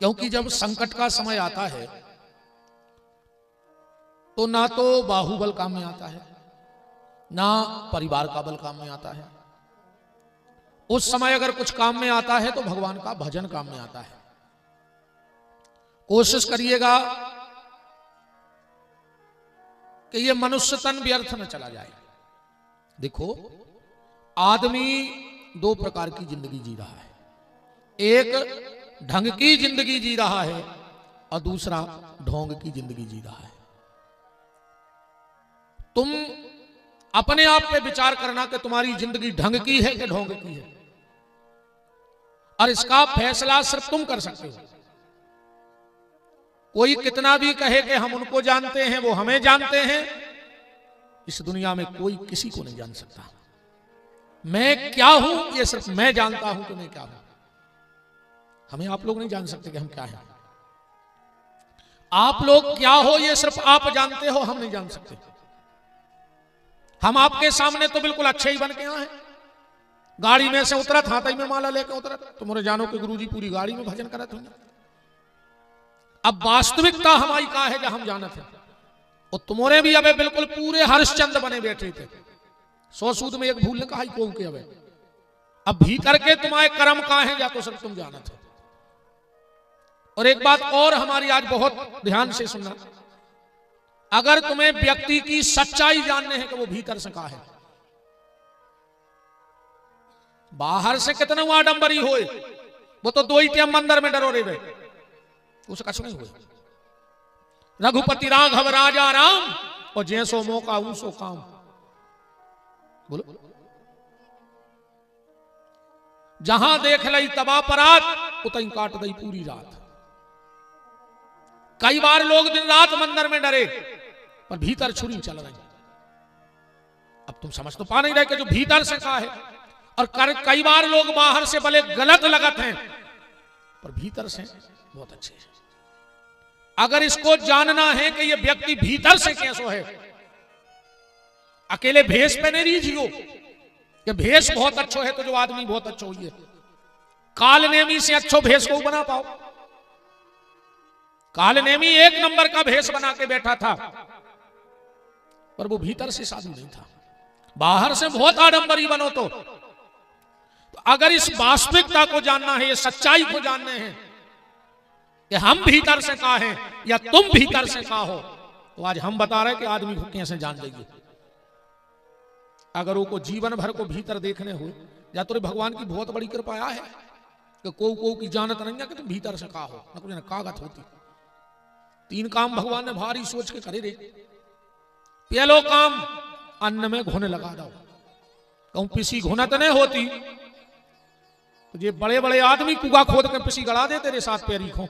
क्योंकि जब संकट का समय आता है तो ना तो बाहुबल काम में आता है, ना परिवार का बल काम में आता है। उस समय अगर कुछ काम में आता है तो भगवान का भजन काम में आता है। कोशिश करिएगा कि ये मनुष्य तन व्यर्थ न चला जाए। देखो, आदमी दो प्रकार की जिंदगी जी रहा है। एक ढंग की जिंदगी जी रहा है और दूसरा ढोंग की जिंदगी जी रहा है। तुम अपने आप पे विचार करना कि तुम्हारी जिंदगी ढंग की है कि ढोंग की है, और इसका फैसला सिर्फ तुम कर सकते हो। कोई कितना भी कहे कि हम उनको जानते हैं, वो हमें जानते हैं, इस दुनिया में कोई किसी को नहीं जान सकता। मैं क्या हूं ये सिर्फ मैं जानता हूं कि मैं क्या हूं। हमें आप लोग नहीं जान सकते कि हम क्या हैं। आप लोग क्या हो ये सिर्फ आप जानते हो, हम नहीं जान सकते। हम आपके सामने तो बिल्कुल अच्छे ही बन के आए हैं। गाड़ी में से उतरा, थाताई में माला लेके उतरा, तुम्हारे जानो कि गुरुजी पूरी गाड़ी में भजन करत होंगे। अब वास्तविकता हमारी का है जो हम जानते हैं, और तुम्हारे भी अबे बिल्कुल पूरे हरिश्चंद्र बने बैठे थे। 100 सूद में एक भूल ने कहा को के अबे अब भीतर के तुम्हारे कर्म का है या तो सब तुम जानते हो। और एक बात और हमारी आज बहुत ध्यान से सुनना, अगर तुम्हें व्यक्ति की सच्चाई जानने है कि वो भीतर से कहा है, बाहर से कितना आडंबरी होए, वो तो 2 ही टाइम मंदिर में डरो रे, उसका कुछ नहीं हुआ। रघुपति राघव राजा राम, और जैसो मौका ऊसो काम। बोलो, जहां देख लई तबा परात, उतई काट दई पूरी रात। कई बार लोग दिन रात मंदिर में डरे, पर भीतर छुरी चल रही। अब तुम समझ तो पा नहीं रहे कि जो भीतर से कहा है, और कई बार लोग बाहर से भले गलत लगत हैं, पर भीतर से बहुत अच्छे हैं। अगर इसको जानना है कि ये व्यक्ति भीतर से कैसो है, अकेले भेष पे नहीं रीझियो कि भेष बहुत अच्छो है तो जो आदमी बहुत अच्छो हुई है। काल नेमी से अच्छो भेष को बना पाओ। काल नेमी 1 नंबर का भेष बना के बैठा था, पर वो भीतर से साधु नहीं था। बाहर से बहुत आडंबरी बनो तो अगर इस वास्तविकता को जानना है, ये सच्चाई को जानने हैं कि हम भीतर से कहा हैं या तुम भीतर से कहा हो, तो आज हम बता रहे कि आदमी को कैसे जान जाइए। अगर वो जीवन भर को भीतर देखने हुए, या तो भगवान की बहुत बड़ी कृपा है कि को की जानत नहीं है कि तुम भीतर से कहा हो, न कुछ न कागत होती। 3 काम भगवान ने भारी सोच के करे रे। पहलो काम, अन्न में घुन लगा दो। कहूं पिसी घुनत नहीं होती तो ये बड़े बड़े आदमी कुआ खोद के पिसी गड़ा दे तेरे 7 पैरी को,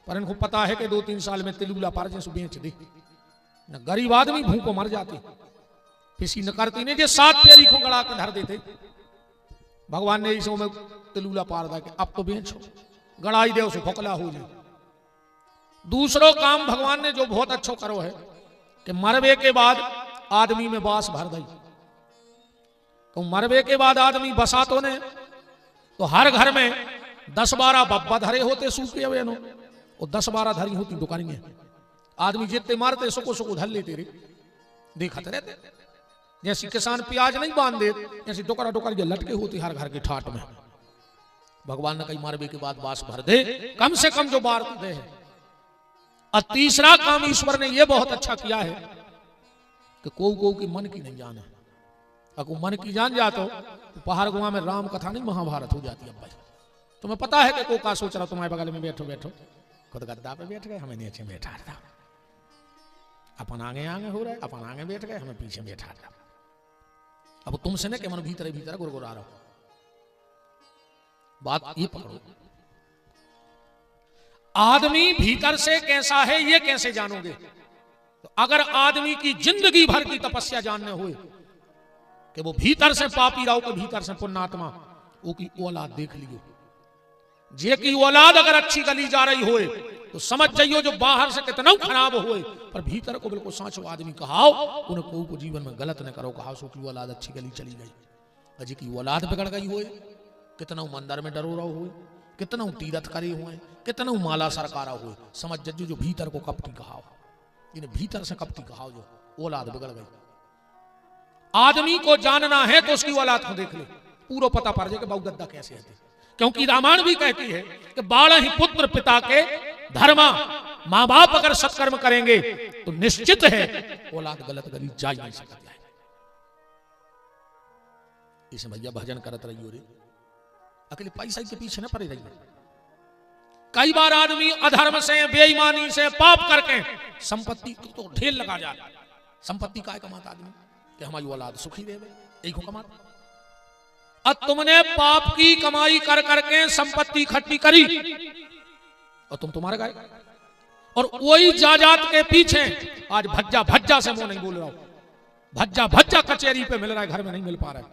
पर इनको पता है कि 2-3 साल में तिलूला पार जैसे बेच दे, न गरीब आदमी भूखों मर जाते। पिसी न करती ने, 7 पैरी को गड़ा के धर देते। भगवान ने इसमें तिलूला पार दा के अब तो बेचो, गड़ाई दे उसे फोकला हो जाए। दूसरो काम भगवान ने जो बहुत अच्छो करो है कि मरवे के बाद आदमी में बास भर दई। तो मरवे के बाद आदमी बसा तो ने, तो हर घर में 10-12 बब्बा धरे होते सूखे हुए नो, और 10-12 धरी होती दुकानें। आदमी जितने मारते सुको सुको धर लेते रे, देखते रहते। जैसे किसान प्याज नहीं बांध दे, जैसे डोकरा डोकर जो लटके होती हर घर के ठाट में। भगवान ने कई मरवे के बाद बास भर दे, कम से कम जो बार दे है। और तीसरा काम ईश्वर ने यह बहुत अच्छा किया है कि को की मन की नहीं जाने। अगर मन की जान जाते हो तो पहाड़ गुआ में राम कथा नहीं महाभारत हो जाती। अब भाई तुम्हें पता है कि को का सोच रहा, तुम्हारे बगल में बैठो बैठो, खुद गद्दा पे बैठ गए, हमें नीचे बैठा था। अपन आगे आगे हो रहा है, अपन आगे बैठ गए, हमें पीछे बैठा था। अब तुमसे न कि मन भीतर भीतर गुरगुरा रहा हो। बात ये पकड़ो, आदमी भीतर से कैसा है ये कैसे जानोगे? तो अगर आदमी की जिंदगी भर की तपस्या जानने हुए कि वो भीतर से पापी रहो कि भीतर से पुण्यात्मा, वो की औलाद देख लियो। जे की औलाद अगर अच्छी गली जा रही होए तो समझ जाइयो जो बाहर से कितना खराब होए, पर भीतर को बिल्कुल सांचो आदमी कहाओ, उन्हें को जीवन में गलत न करो कहा, सो की औलाद अच्छी गली चली गई। अजी की औलाद बिगड़ गई होए, कितना मंदिर में डरो रहो हुए, कितना तीरथ करे हुए, कितना माला सरकारा हुए, समझ जज्जू जो भीतर को कपटी कहा, जिन्हें भीतर से कपटी कहा, जो औलाद बिगड़ गई। आदमी को जानना है तो उसकी औलाद को देख ले, पूरा पता पड़ जाए कि बहु दद्दा कैसे है। क्योंकि रामायण भी कहती है कि बाल ही पुत्र पिता के धर्मा, मां बाप अगर सत्कर्म करेंगे तो निश्चित है औलाद गलत गली जा ही नहीं सकती है। इसे भैया भजन करत रहियो रे, अकेले पैसा के पीछे न पड़े रहिए। कई बार आदमी अधर्म से, बेईमानी से, पाप करके संपत्ति तो ढेर लगा जाता। संपत्ति काय कमाता आदमी कि हमारी औलाद सुखी रहे, यही को कमाता। अब तुमने पाप की कमाई कर करके संपत्ति इकट्ठी करी और तुम तुम्हारे गए, और वही जायदाद के पीछे आज भज्जा भज्जा से मुंह नहीं बोल रहा हूं, भज्जा भज्जा कचहरी पे मिल रहा है, घर में नहीं मिल पा रहा है,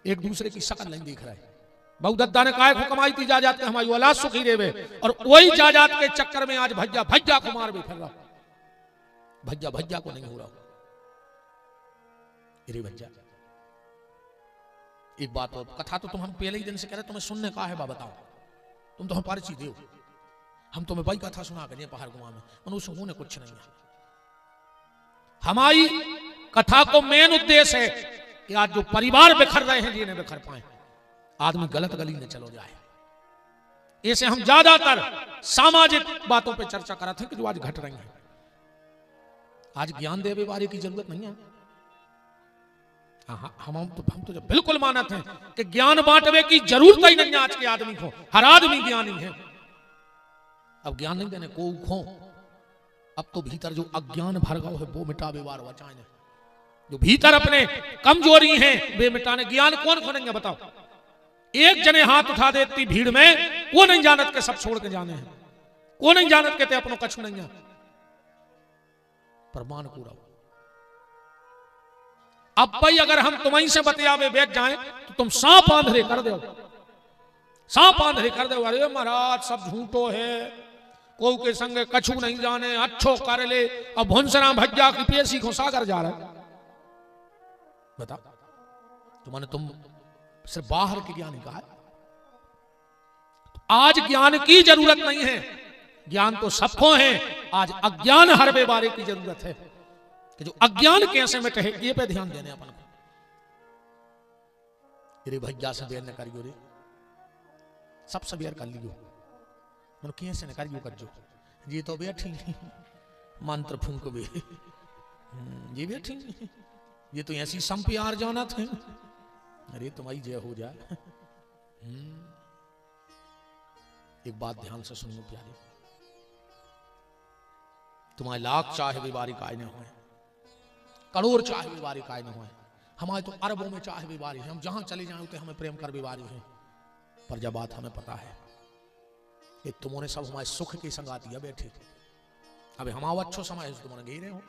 एक दूसरे की शकल नहीं दिख रहा है। बहु दद्दा ने काय को कमाई थी जायदाद के हमारी औलाद सुखी रहे, और वही जायदाद के चक्कर में आज भज्जा भज्जा को मार भी फिर रहा, भज्जा भज्जा को नहीं हो रहा। अरे भज्जा एक बात और, कथा तो तुम हम पहले ही दिन से कह रहे, तुम्हें सुनने का है बा बताओ, तुम तो हम परिचय दो, हम तुम्हें बड़ी कथा सुना करिए पहाड़ गुमा में, मनुष्य होने कुछ नहीं है। हमारी कथा को मेन उद्देश्य है कि आज जो परिवार बिखर रहे हैं, जिन्हें बिखर पाए, आदमी गलत गली में चलो जाए। ऐसे हम ज्यादातर सामाजिक बातों पे चर्चा कर रहे थे कि जो आज घट रही है। आज ज्ञान देवे वाले की जरूरत नहीं है। हम तो जब बिल्कुल मानते हैं कि ज्ञान बांटवे की जरूरत ही नहीं है आज के आदमी को, हर आदमी ज्ञानी है। अब ज्ञान नहीं देने को खो, अब तो भीतर जो अज्ञान भर गया है वो मिटावे वार बचाने, जो भीतर अपने कमजोरी है वे मिटाने। ज्ञान कौन को नहीं है बताओ? एक जने हाथ उठा दे इतनी भीड़ में, वो नहीं जानत के सब छोड़ के जाने हैं, वो नहीं जानत के ते अपनों कछु नहीं है, प्रमाण पूरा। अब भाई अगर हम तुम्हीं से बतियावे बैठ जाएं तो तुम सांप आंधरे कर दो, सांप आंधरे कर दो। अरे महाराज सब झूठो है, कोई के संग कछु नहीं जाने, अच्छो कर ले, अब भुंसरा भज्जा की पेशी को सागर जा रहा है। बता तुमने तुम सिर्फ बाहर के ज्ञान कहा है। आज ज्ञान की जरूरत नहीं है, ज्ञान तो सबको है। आज अज्ञान हरवे बारे की जरूरत है कि जो अज्ञान कैसे मिटे, ये पे ध्यान देने अपन को। अरे भैया से बेर न करियो रे, सब सबेर कर लियो, मन कैसे न करियो कर जो, ये तो बैठी मंत्र फूंक बे, ये बैठी, ये तो ऐसी संप्यार जाना थे। अरे तुम्हारी जय हो जाए। एक बात ध्यान से सुनो प्यारे, तुम्हारे लाख चाहे बीमारी काय न हो, करोड़ चाहे बीमारी काय न हो, हमारे तो अरबों में चाहे बीमारी है, हम जहां चले जाएं तो हमें प्रेम कर बीमारी है। पर जब बात हमें पता है कि तुमने सब हमारे सुख की संगाती है बैठे, अभी हमारा अच्छो समय तुमने घेरे हो,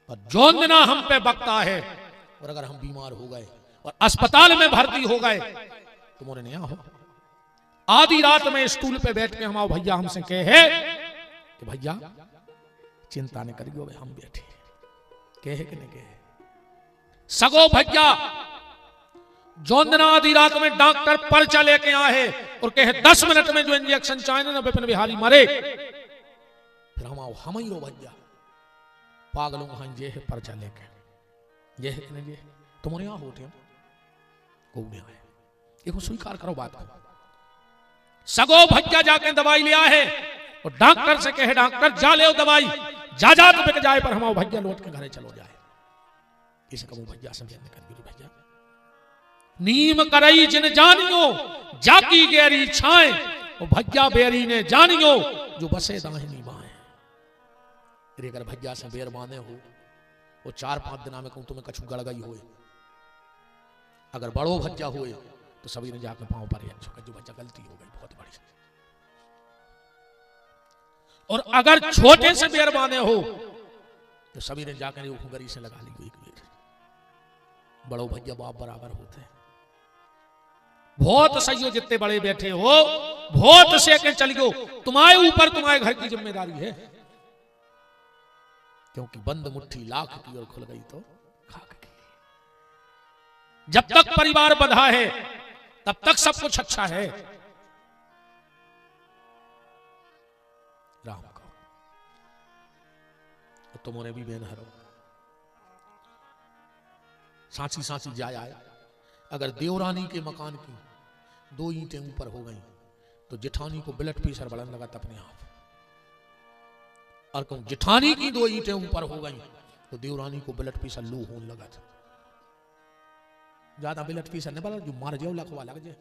पर जो ना हम पे बकता है, और अगर हम बीमार हो गए और अस्पताल में भर्ती हो गए, तुमने नहीं हो। आधी रात में स्टूल पे बैठ के हमारे भैया हमसे कहे कि भैया चिंता नहीं करियो, हम बैठे, कहे कि नहीं कहे। सगो भैया जोंदना आधी रात में डॉक्टर पर्चा लेके आए और कहे 10 मिनट में जो इंजेक्शन चाहिए ना विपिन बिहारी मरे, फिर हम ही रो भैया पागलों का ये है पर्चा लेके, ये है कि नहीं, ये तुम्हारे यहां होते हैं को आए, देखो स्वीकार करो बात को। सगो भज्जा जाके दवाई लिया है और डॉक्टर से कहे डॉक्टर जा ले दवाई, जा तो बिक जाए, पर हमारा भज्जा लौट के घरे चलो जाए। इसे कहो भज्जा समझे भैया, नीम करई जिन जानियो जाकी गहरी छाए, और भज्जा बेरी ने जानियो जो बसे दाहिनी बाएं। अगर भज्जा से बेर बांधे हो वो 4-5 दिन में कहूं तुम्हें कछु गड़ गई हो, अगर बड़ो भज्जा हुए तो सभी ने जाकर पांव पर जो भज्जा गलती हो गई बहुत बड़ी, और अगर छोटे से बेर बांधे हो तो सभी ने जाकर गरी से लगा ली एक बेर। बड़ो भज्जा बाप बराबर होते हैं। बहुत सही हो जितने बड़े बैठे हो, बहुत से के चल गो, तुम्हारे ऊपर तुम्हारे घर की जिम्मेदारी है, क्योंकि बंद मुट्ठी लाख की और खुल गई तो खाक की। जब तक परिवार बंधा है तब तक सब कुछ अच्छा है, राम को तुमने भी बेन हरो सांची सांची जाय आए। अगर देवरानी के मकान की 2 ईंटें ऊपर हो गई तो जेठानी को ब्लड प्रेशर बढ़ने लगा अपने आप, और कहूं जेठानी की 2 ईंटें ऊपर हो गई तो देवरानी को ब्लड प्रेशर लो होने लगा था। ज्यादा ब्लड प्रेशर नहीं बढ़ा, जो मार जाओ लखवा लग जाए।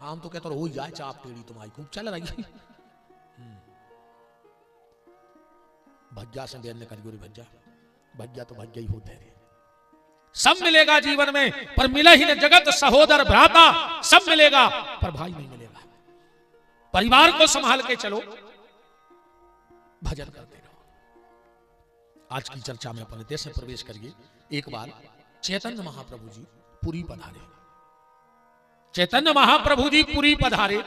आम तो कहते हो जाए चाप टेढ़ी तुम्हारी खूब चल रही। भज्जा से बेन ने कर गोरी भज्जा, भज्जा तो भज्जा ही होते हैं। सब मिलेगा जीवन में, पर मिला ही न जगत सहोदर भ्राता। सब मिलेगा पर भाई नहीं मिलेगा। परिवार को संभाल के चलो, भजन करते रहो। आज की चर्चा में अपने देश में प्रवेश करिए। एक बार चैतन्य महाप्रभु जी पुरी पधारे। चैतन्य महाप्रभु जी पुरी पधारे।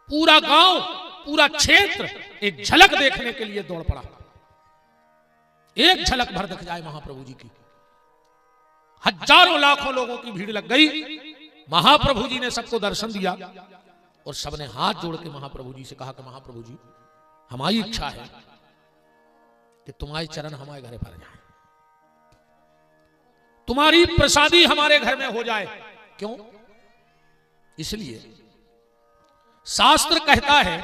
पूरा गांव, पूरा क्षेत्र एक झलक देखने के लिए दौड़ पड़ा। एक झलक भर दिख जाए महाप्रभु जी की। हजारों लाखों लोगों की भीड़ लग गई। महाप्रभु जी ने सबको दर्शन दिया और सबने हाथ जोड़ के महाप्रभु जी से कहा कि महाप्रभु जी, हमारी इच्छा है कि तुम्हारे चरण हमारे घर पर जाए, तुम्हारी प्रसादी हमारे घर में हो जाए। क्यों? इसलिए शास्त्र कहता है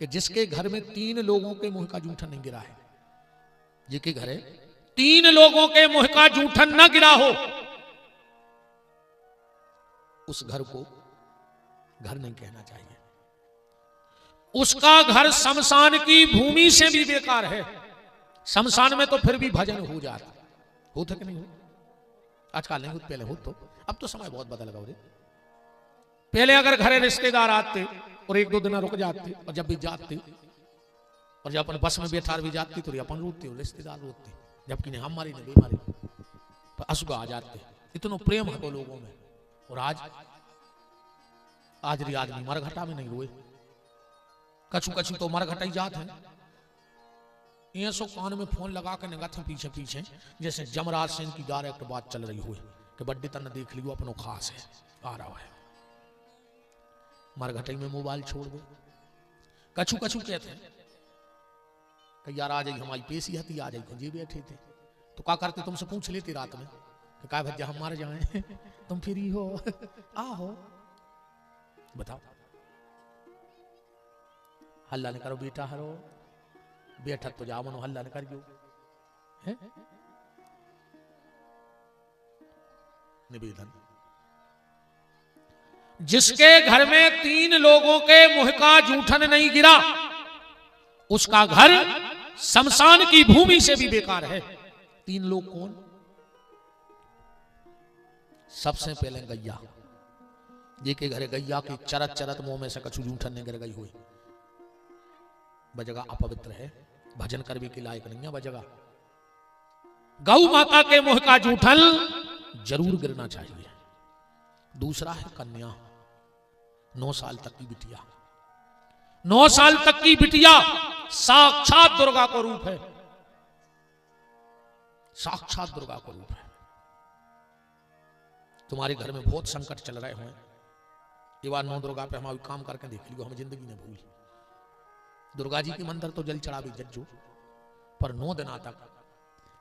कि जिसके घर में 3 लोगों के मुंह का जूठन नहीं गिरा है, जिसके घर 3 लोगों के मुंह का जूठन न गिरा हो, उस घर को घर नहीं कहना चाहिए। उसका घर शमशान की भूमि से भी बेकार है। शमशान में तो फिर भी भजन हो जाता, होता कि नहीं हो? आजकल नहीं होता, पहले हो। तो अब तो समय बहुत बदल गया। पहले अगर घरे रिश्तेदार आते और 1-2 दिन रुक जाते, और जब भी जाते और जब अपन बस में बैठा भी जाती तो अपन रोते, रिश्तेदार रोते, जबकि नहीं हमारी नहीं बीमारी पर असुगा आ जाते। इतना प्रेम है तो लोगों में। और आज री आदमी मरघटा में नहीं रोए। कछु कछु तो मरघटा ही जात है। ये सो कान में फोन लगा के नगा थे पीछे पीछे, जैसे जमराज सेन की डायरेक्ट बात चल रही हुई कि बड्डे तन देख लियो अपनो खास है, आ रहा है। मरघटाई में मोबाइल छोड़ दो। कछु कछु कहते हैं कि यार आ जाइए, हमारी पेशी हती, आ जाइए। जी बैठे थे तो क्या करते, तुमसे पूछ लेते रात में कि क्या भज्जा हम मार जाए, तुम फ्री हो, आओ बताओ। हल्ला न करो बेटा, हरो बैठक तो जाओ, मनो हल्ला न करियो। निवेदन, जिसके घर में 3 लोगों के मुंह का जूठन नहीं गिरा, उसका घर शमशान की भूमि से भी बेकार है। 3 लोग कौन? सबसे पहले गैया, जे के घरे गैया की चरत चरत मुंह में से कछु जूठन नहीं गिर गई हुई, बजगा अपवित्र है, भजन करने के लायक नहीं है। बजगा गौ माता के मुंह का जूठन जरूर गिरना चाहिए। दूसरा है कन्या, 9 साल तक की बिटिया। 9 साल तक की बिटिया साक्षात दुर्गा को रूप है, साक्षात दुर्गा को रूप है। तुम्हारे घर में बहुत संकट चल रहे हों, ये बार 9 दुर्गा पे हमारी काम करके देख लियो, हम जिंदगी में भूल। दुर्गा जी के मंदिर तो जल चढ़ा भी जज्जो, पर 9 दिन तक,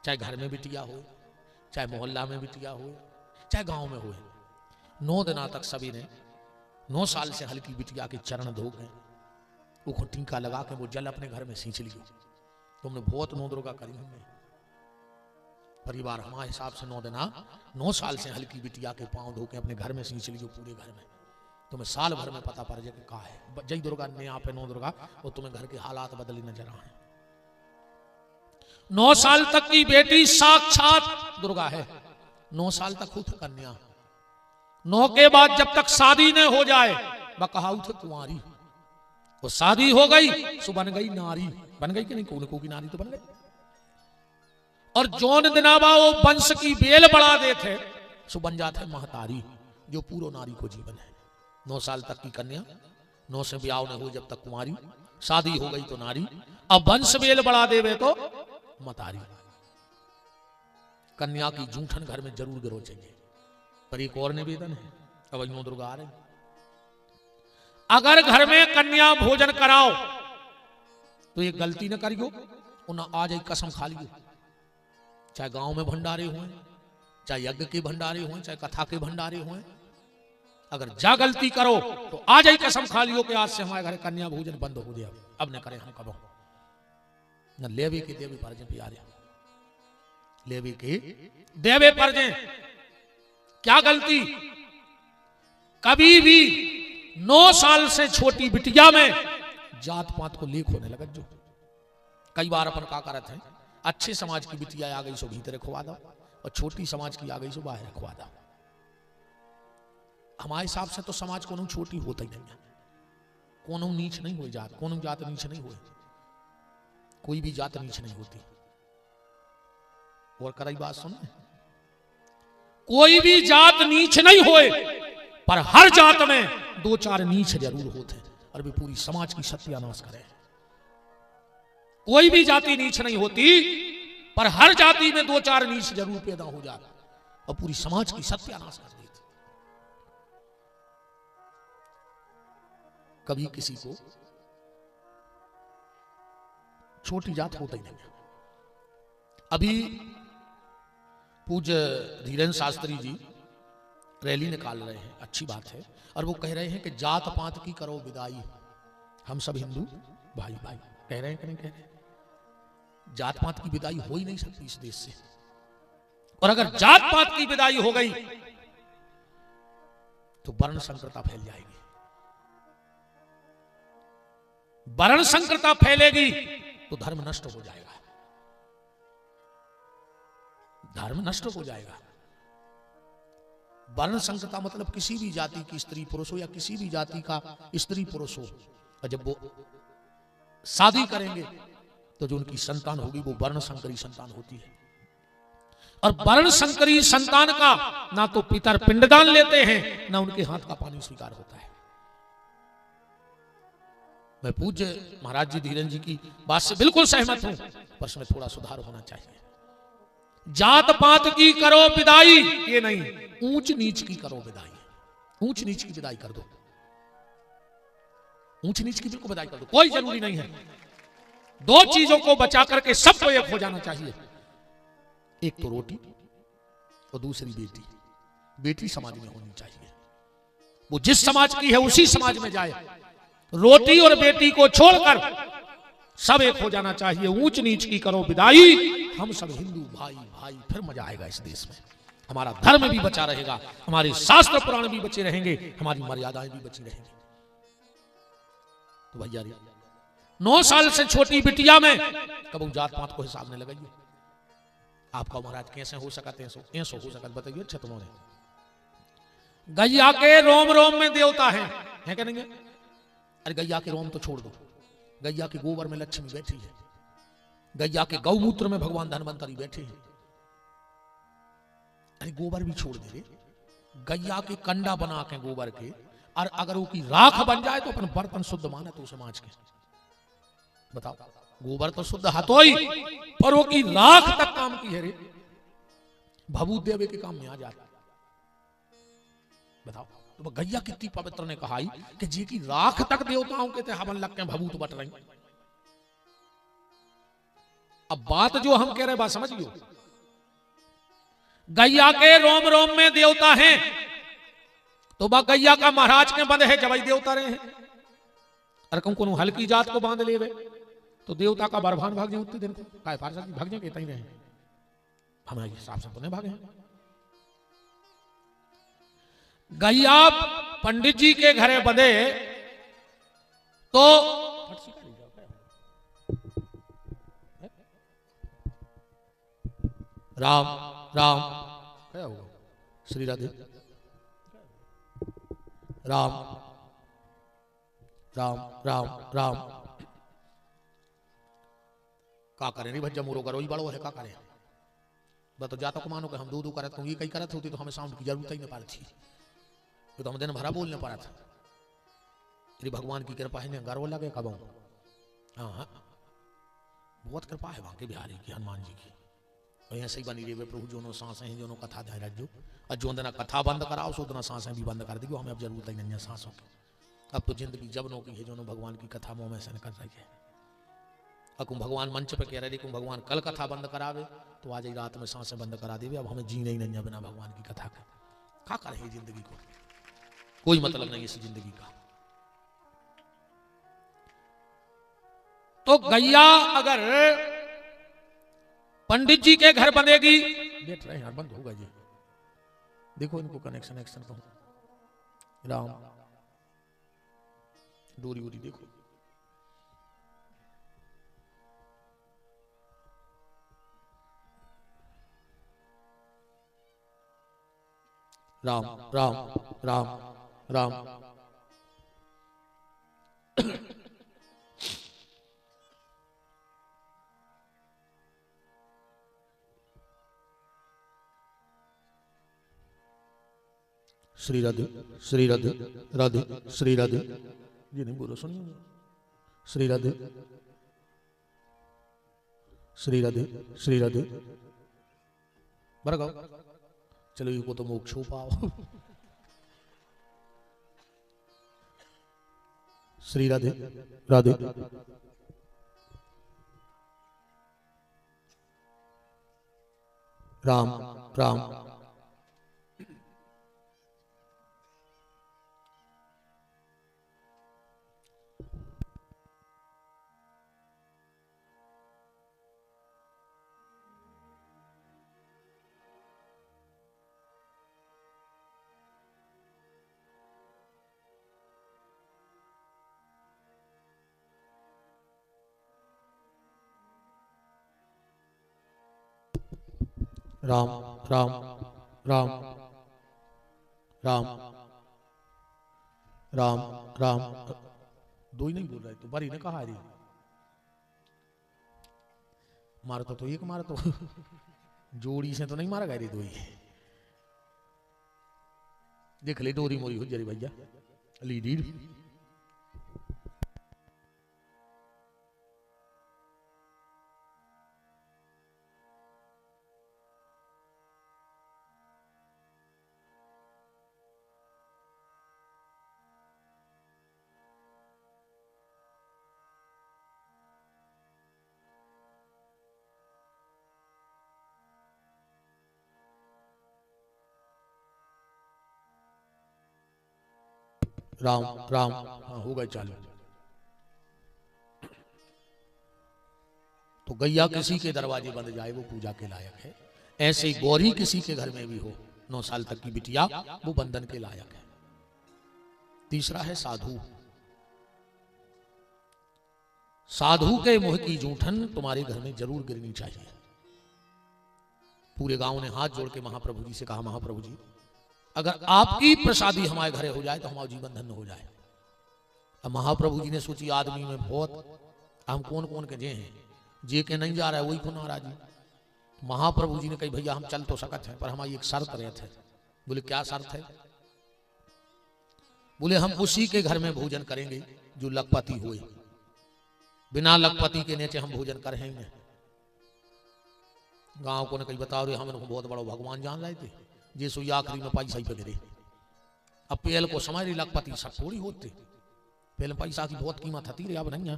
चाहे घर में बिटिया हो, चाहे मोहल्ला में बिटिया हो, चाहे गांव में हो, 9 दिन तक सभी ने 9 साल से हल्की बिटिया के चरण धो गए, वो टीका लगा के वो जल अपने घर में सींच लियो। तुमने बहुत 9 दुर्गा करी हमने। परिवार हमारे हिसाब से 9 दिन 9 साल से हल्की बिटिया के पांव धो के अपने घर में सींच लियो पूरे घर में। तुम्हें साल भर में पता पड़ जाए कि कहा है जय दुर्गा ने यहाँ पे 9 दुर्गा, और तुम्हें घर के हालात बदली नजर आए। 9 साल तक की बेटी साक्षात दुर्गा है, 9 साल तक खुद कन्या। 9 के बाद जब तक शादी न हो जाए, वह कहा उठ कुंवारी, वो शादी हो गई सो बन गई नारी। बन गई कि नहीं? को की नारी तो बन गई। और जौन दिनावा वो वंश की बेल बढ़ा देते सो बन जाते महतारी, जो पूरा नारी को जीवन है। 9 साल तक की कन्या, 9 से ब्याह न हो जब तक कुंवारी, शादी हो गई तो नारी, अब वंश बेल बढ़ा देवे तो मतारी। कन्या की जूठन घर में जरूर गिरो चाहिए। पर एक और निवेदन है, अब 9 दुर्गा आ रही, अगर घर में कन्या भोजन कराओ तो ये गलती न करियो और ना आ जाए कसम खा लियो। चाहे गांव में भंडारे हों, चाहे यज्ञ के भंडारे हों, चाहे कथा के भंडारे हों, अगर जा गलती करो तो आ जाए कसम खा लियो कि आज से हमारे घर कन्या भोजन बंद हो गया, अब न करें हम कबो। न लेवे के देवे पर प्यारे, लेवे के देवे पर क्या गलती। कभी भी 9 साल से छोटी बिटिया में जात पात को लेख होने लगा। जो कई बार अपन का करत है, अच्छे समाज की बिटिया आ गई सो भीतर खुआ दो और छोटी समाज की आ गई सो बाहर खुआ दो। हमारे हिसाब से तो समाज को छोटी होता ही नहीं है, कोनो नीच नहीं हुई जात, कोनो जात नीच नहीं हुई, कोई भी जात नीच नहीं होती। और कराई बात सुन, कोई भी जात नीच नहीं होए, पर हर जात में 2-4 नीच जरूर होते हैं और भी पूरी समाज की सत्यानाश करे। कोई भी जाति नीच नहीं होती, पर हर जाति में 2-4 नीच जरूर पैदा हो जाता और पूरी समाज की सत्यानाश कर देती। कभी किसी को छोटी जात होता ही नहीं। अभी पूज्य धीरेन्द्र शास्त्री जी रैली निकाल रहे हैं, अच्छी बात है, और वो कह रहे हैं कि जात पात की करो विदाई, हम सब हिंदू भाई भाई। कह रहे हैं कि नहीं कह रहे? जात पात की विदाई हो ही नहीं सकती इस देश से, और अगर जात पात की विदाई हो गई तो वर्ण संकरता फैल जाएगी। वर्ण संकरता फैलेगी तो धर्म नष्ट हो जाएगा, धर्म नष्ट हो जाएगा। वर्ण संकरता मतलब किसी भी जाति की स्त्री पुरुष हो या किसी भी जाति का स्त्री पुरुष हो, और जब वो शादी करेंगे तो जो उनकी संतान होगी वो वर्ण संकरी संतान होती है। और वर्ण संकरी संतान का ना तो पितर पिंडदान लेते हैं, ना उनके हाथ का पानी स्वीकार होता है। मैं पूज्य महाराज जी धीरेन्द्र जी की बात से बिल्कुल सहमत हूं, पर इसमें थोड़ा सुधार होना चाहिए। जात पात की करो विदाई, ये नहीं, ऊंच नीच की करो विदाई। ऊंच नीच की विदाई कर दो, ऊंच नीच की बिल्कुल विदाई कर दो, कोई जरूरी नहीं है। 2 चीजों को बचा करके सबको एक हो जाना चाहिए, एक तो रोटी और दूसरी बेटी। बेटी समाज में होनी चाहिए, वो जिस समाज की है उसी समाज में जाए। रोटी और बेटी को छोड़कर सब एक हो जाना चाहिए। ऊंच नीच की करो विदाई, हम सब हिंदू भाई भाई, फिर मजा आएगा इस देश में। हमारा धर्म भी बचा रहेगा, हमारे शास्त्र पुराण भी बचे रहेंगे, हमारी मर्यादाएं भी बची रहेंगी। तो भैया 9 साल से छोटी बिटिया में कब जात पात को हिसाब में लगाइए। आपका महाराज कैसे हो सकते हैं, ऐसो हो सकता बताइए। अच्छा तुम्हारे गैया के रोम रोम में देवता है क्या नहीं? अरे गैया के रोम तो छोड़ दो, गैया के गोबर में लक्ष्मी बैठी है, गैया के गौमूत्र में भगवान धन्वंतरी बैठे हैं। अरे गोबर भी छोड़ दे, गैया के कंडा बना के गोबर के, और अगर वो की राख बन जाए तो अपन बर्तन शुद्ध माने तो समाज के। बताओ, गोबर तो शुद्ध हाथों ही, पर वो की राख तक काम की है रे, भभूत देवे के काम में आ जाता। बताओ, तो गैया कितनी पवित्र ने कहा कि जी की राख तक देवताओं के हवन लग के भभूत बट रही। अब बात जो हम कह रहे बात समझियो, गैया के रोम रोम में देवता हैं, तो बा गैया का महाराज के बंद है जवाई देवता रहे हैं। अरे को हल्की जात को बांध ले तो देवता का बरभान भाग जाए उतने दिन को काय फारसा की भाग जाए कहता ही रहे, हमारे हिसाब से तो नहीं भागे। गैया पंडित जी के घरे बंधे तो राम राम क्या होगा, श्री राधे राम राम राम राम का करें नहीं भज्जा मोरो करो ही बड़ो है का करें। बस तो जाता को मानो कि हम दो करत ये कई करत होती तो हमें साउंड की जरूरत ही नहीं पड़ी थी, तो हम दिन भरा बोलने पड़ा था। यदि भगवान की कृपा है गर्व लगे कब। हाँ बहुत कृपा है वहां के बिहारी की, हनुमान जी की। और ऐसे ही बनी रही प्रभु जो सांसें हैं जो कथा ध्यान रखो, और जो दिन कथा बंद कराओ सो दिन सांसें भी बंद कर दी, हमें अब जरूरत ही नहीं है सांसों की। अब तो जिंदगी जबनों की है जो भगवान की कथा मुंह में से निकल रही है। अकुम भगवान मंच पे कह रहे भगवान कल कथा बंद करावे तो आज ही रात में सांसें बंद करा देवे। अब हमें जीने ही नहीं बिना भगवान की कथा का। क्या करे जिंदगी को, कोई मतलब नहीं इस जिंदगी का। तो गैया अगर पंडित जी के घर बनेगी, बैठ रहे हैं बंद होगा जी, देखो इनको कनेक्शन एक्शन कहूं राम डोरी वोरी देखो। राम राम राम राम श्री राधे श्री राधे राधे श्री राधे। ये नहीं बोलो सुनिए, श्री राधे श्री राधे श्री राधे बरगाओ। चलो इनको तो मोक्ष हो पाओ। श्री राधे राधे राम राम राम राम राम राम राम राम। दो ही नहीं बोल रहे तो बारी ने कहा रे मार तो एक मार तो जोड़ी से तो नहीं मारा गया रे दो ही। देख ले डोरी मोरी हो जरी भैया लीडी। राम राम हाँ हो गए चालू। तो गैया किसी के दरवाजे बंद जाए वो पूजा के लायक है। ऐसे गौरी किसी के घर में भी हो 9 साल तक की बिटिया वो बंधन के लायक है। तीसरा है साधु। साधु के मुंह की जूठन तुम्हारे घर में जरूर गिरनी चाहिए। पूरे गांव ने हाथ जोड़ के महाप्रभु जी से कहा महाप्रभु जी अगर आपकी प्रसादी हमारे घरे हो जाए तो हमारा जीवन धन्य हो जाए। अब महाप्रभु जी ने सोची आदमी में बहुत हम कौन कौन के जे हैं, जे के नहीं जा रहा है वही को नाराजी। महाप्रभु जी ने कही भैया हम चल तो सकते हैं पर हमारी एक शर्त रहती है। बोले क्या शर्त है? बोले हम उसी के घर में भोजन करेंगे जो लखपति हुए, बिना लखपति के नीचे हम भोजन करेंगे। गांव को ने कही बताओ रे हम बहुत बड़ा भगवान जान रहे थे जे सो आखिरी में पैसा ही पे गिरे। अब पेल को समझ रही लखपति सब थोड़ी होते, पहले पैसा की बहुत कीमत थी रे, अब नहीं है।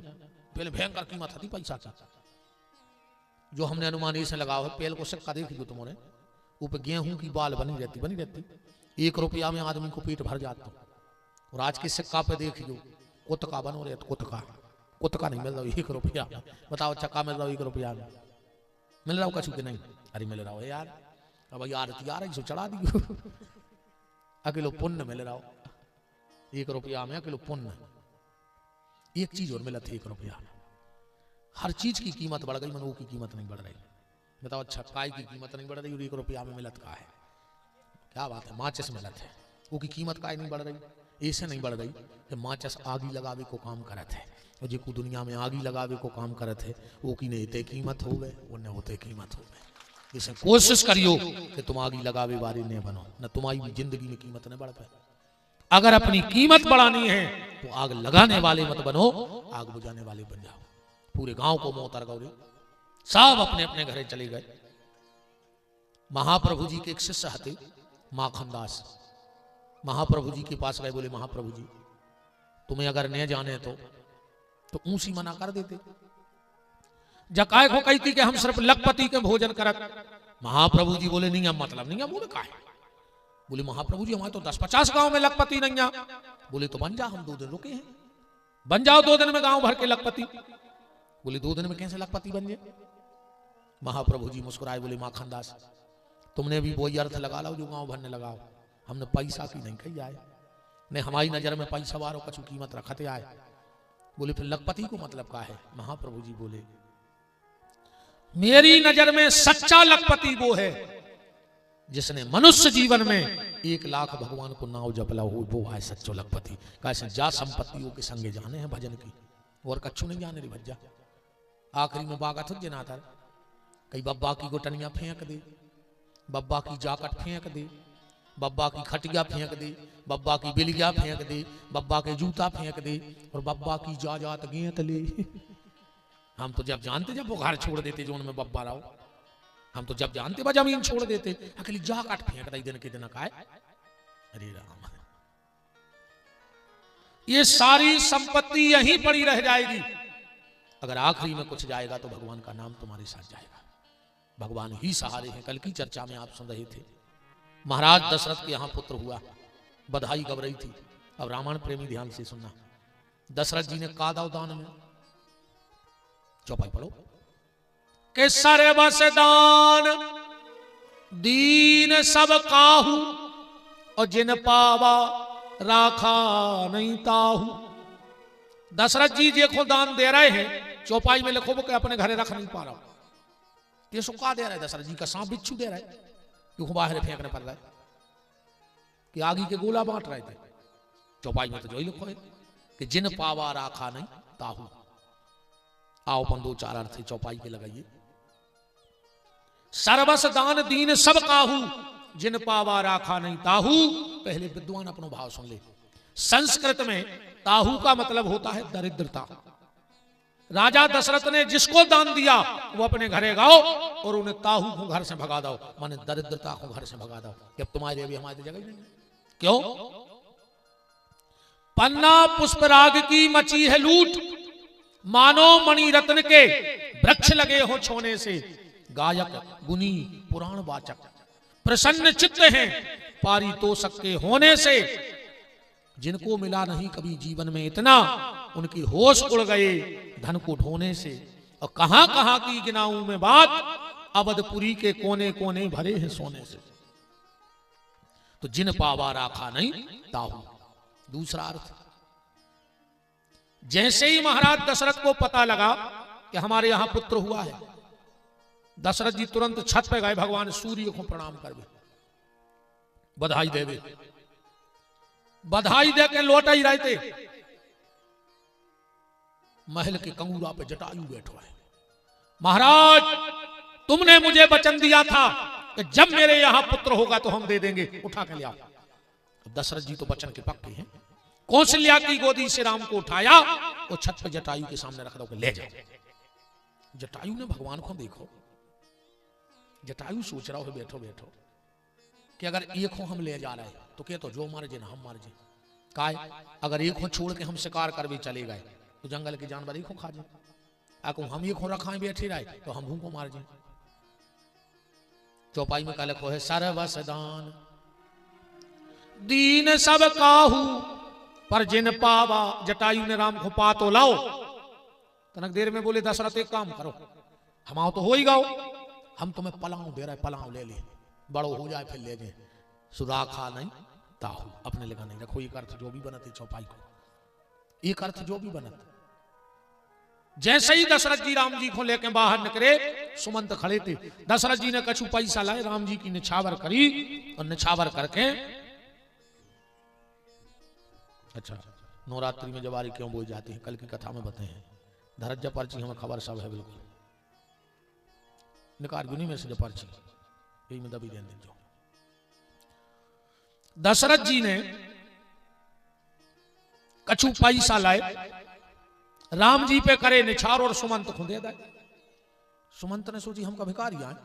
पहले भयंकर कीमत थी पैसा की जो हमने अनुमान ऐसे लगाओ है। पेल को सिक्का देख लो तुम्हारे ऊपर गेहूं की बाल बनी रहती 1 रुपया में आदमी को पेट भर जाता। और आज के सिक्का पे देख लो कुतका बनो रहे, कुतका नहीं मिल रहा 1 रुपया। बताओ चक्का मिल रहा 1 रुपया में मिल रहा हो कछु के नहीं? अरे मिल रहा हो यार, अब आरती आ रही सो चढ़ा दी। अकेलो पुण्य मिल रहा हो 1 रुपया में, अकेलो पुण्य। एक चीज और मिला था 1 रुपया में। हर चीज की कीमत बढ़ गई, मनो की कीमत नहीं बढ़ रही। बताओ अच्छा काय की कीमत नहीं बढ़ रही और 1 रुपया में मिलत का है? क्या बात है, माचिस मिलत है वो की कीमत काय नहीं बढ़ रही। ऐसे नहीं बढ़ रही कि माचिस आगी लगावे को काम करत है और जो दुनिया में आगी लगावे को काम करत है वो की नहीं ते कीमत हो गए, वो नहीं होते कीमत हो गए। इसे कोशिश करियो कि तुम आगी लगावे वाले नहीं बनो, न तुम्हारी भी जिंदगी में कीमत न बढ़ पाए। अगर अपनी कीमत बढ़ानी है तो आग लगाने वाले मत बनो, आग बुझाने वाले बन जाओ। पूरे गांव को मोहतर गौरी सब अपने अपने घरे चले गए। महाप्रभु जी के एक शिष्य थे माखन दास, महाप्रभु जी के पास गए। बोले महाप्रभु जी तुम्हें अगर न जाने तो ऊंसी मना कर देते। जकाय को कहती कि हम सिर्फ लखपति के भोजन करत। महाप्रभु जी बोले नहीं, अब मतलब नहीं है। बोले का है? बोले महाप्रभु जी हमारे तो 10-50 गांव में लखपति नहीं है। बोले तो बन जा, हम 2 दिन रुके हैं, बन जाओ 2 दिन में गांव भर के लखपति। बोले 2 दिन में कैसे लखपति बन जाए? महाप्रभु जी मुस्कुराए, बोले माखनदास तुमने भी वही अर्थ लगा लो जो गांव भर ने लगाओ। हमने पैसा की नहीं कही आए, ने हमारी नजर में पैसा वालों का कीमत रखते आए। बोले फिर लखपति को मतलब का है? महाप्रभु जी बोले मेरी नजर में सच्चा लखपति वो है जिसने मनुष्य जीवन में 1 लाख भगवान को नाव जपला हो, वो है सच्चो लखपति। कैसे जा संपत्तियों के संगे जाने हैं भजन की, और कच्छू नहीं जाने रे भज्जा। आखिरी में बागा थुक जना था, कई बब्बा की गोटनिया फेंक दे, बब्बा की जाकट फेंक दे, बब्बा की खटिया फेंक दे, बब्बा की बिलिया फेंक दे, बब्बा के जूता फेंक दे, और बब्बा की जात गेंत ले। हम तो जब जानते जब वो घर छोड़ देते जो उनमें बब्बा रहो, हम तो जब जानते बा जमीन छोड़ देते, अकेली जाकट फेंक दे दिन के दिन का है। अरे राम, ये सारी संपत्ति यहीं पड़ी रह जाएगी। अगर आखिरी में कुछ जाएगा तो भगवान का नाम तुम्हारे साथ जाएगा। भगवान ही सहारे हैं। कल की चर्चा में आप सुन रहे थे, महाराज दशरथ के यहां पुत्र हुआ, बधाई गब रही थी। अब रामायण प्रेमी ध्यान से सुनना। दशरथ जी ने कादा दान में, चौपाई पढ़ो, के सरे बस दान दीन सब काहू, और जिन पावा राखा नहीं ताहू। दशरथ जी देखो दान दे रहे हैं, चौपाई में लिखो वो कि अपने घरे रख नहीं पा रहा। ये सुखा दे रहा है दशरथ जी का, सांप बिच्छू दे रहा है, क्यों बाहर फेंकने पड़ रहा है, कि आगे के गोला बांट रहे थे। चौपाई में तो जो ही लिखो है कि जिन पावा राखा नहीं ताहू। आओ अपन 2-4 अर्थ चौपाई के लगाइए। सर्वस दान दीन सब काहू, जिन पावा राखा नहीं ताहू। पहले विद्वान अपनो भाव सुन ले। संस्कृत में ताहू का मतलब होता है दरिद्रता। राजा दशरथ ने जिसको दान दिया वो अपने घरे गाओ, और उन्हें ताहू को घर से भगा दो, माने दरिद्रता को घर से भगा दो। कि अब तुम्हारे अभी हमारी जगह नहीं। क्यों? पन्ना पुष्पराग की मची है लूट, मानो मणि रत्न के वृक्ष लगे हो छोने से। गायक गुनी पुराण वाचक प्रसन्न चित्त हैं पारितोषक के होने से। जिनको मिला नहीं कभी जीवन में इतना, उनकी होश उड़ गए धन को ढोने से। और कहां कहां की गिनाऊं में बात, अवधपुरी के कोने कोने भरे हैं सोने से। तो जिन पावा राखा नहीं ताहू। दूसरा अर्थ, जैसे ही महाराज दशरथ को पता लगा कि हमारे यहां पुत्र हुआ है, दशरथ जी तुरंत छत पे गए, भगवान सूर्य को प्रणाम करवे, बधाई देवे। बधाई दे के लौट ही रहे थे, महल के कंगूरा पे जटायु बैठो है। महाराज तुमने मुझे वचन दिया था कि जब मेरे यहां पुत्र होगा तो हम दे देंगे, उठा के ले आओ। दशरथ जी तो वचन के पक्के हैं। कौशल्या की गोदी से राम को उठाया और छत पे जटायु के सामने रख दो कि ले जाओ। जटायु ने भगवान को देखो, जटायु सोच रहा हो बैठो बैठो कि अगर एक हो हम ले जा रहे हैं तो क्या, तो जो मारे जे ना हम मारे जे। काय अगर एक हो छोड़ के हम शिकार कर भी चले गए तो जंगल के जानवर एक हो खा जाए। अगर हम एक हो रखा बैठे रहे तो हम भूखों मार जाए। चौपाई में काले को है सर्वस दान दीन सब काहू, पर जिन पावा। जटायु ने राम को पा तो लाओ। तनक देर में बोले दशरथ एक काम करो, हम आओ तो हो ही गाओ, हम तुम्हें पलाऊ दे रहे, पलाऊ ले ले, बड़ो हो जाए फिर ले जाए। सुराखा नहीं ताहू, अपने लेगा नहीं रखो। एक अर्थ जो भी बनते चौपाई को, एक अर्थ जो भी बनत। जैसे ही दशरथ जी राम जी को लेकर बाहर निकले, सुमंत खड़े थे। दशरथ जी ने कछु पैसा लाए, राम जी की निछावर करी, और निछावर करके अच्छा नवरात्रि में जवारी क्यों बोई जाती है, कल की कथा में बताए हैं। धरज पर्ची हमें खबर सब है बिल्कुल। निकाल गुनी में से पर्ची यही में दबी देने जो। दशरथ जी ने कछु पैसा लाए, राम जी पे करे निछार और सुमंत को दे दे। सुमंत ने सोची हम का भिखारी आए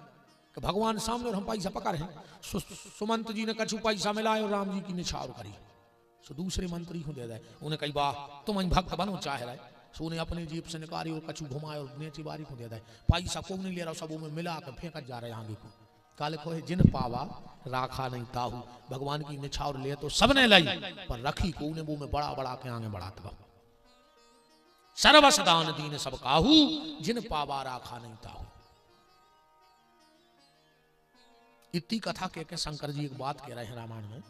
कि भगवान सामने और हम पैसा पकड़ हैं। सुमंत जी ने कछु पैसा मिलाए और राम जी की निछार करी। सो दूसरे मंत्री को दे दे। उन्हें कही वाह तुम भक्त बनो चाह रहे। सो उन्हें अपनी जेब से निकाली और कछु घुमाए और नीचे बारी को दे दे। पैसा को नहीं ले रहा, सब में मिला कर फेंक जा रहे। यहाँ देखो काले को जिन पावा राखा नहीं ताहू, भगवान की निछावर ले तो सबने लाई पर रखी को उन्हें वो में बड़ा बड़ा के आगे बढ़ाता। सर्वसदान दीन सब काहू, जिन पावा राखा नहीं ताहू। इतनी कथा कह के शंकर जी एक बात कह रहे हैं रामायण में।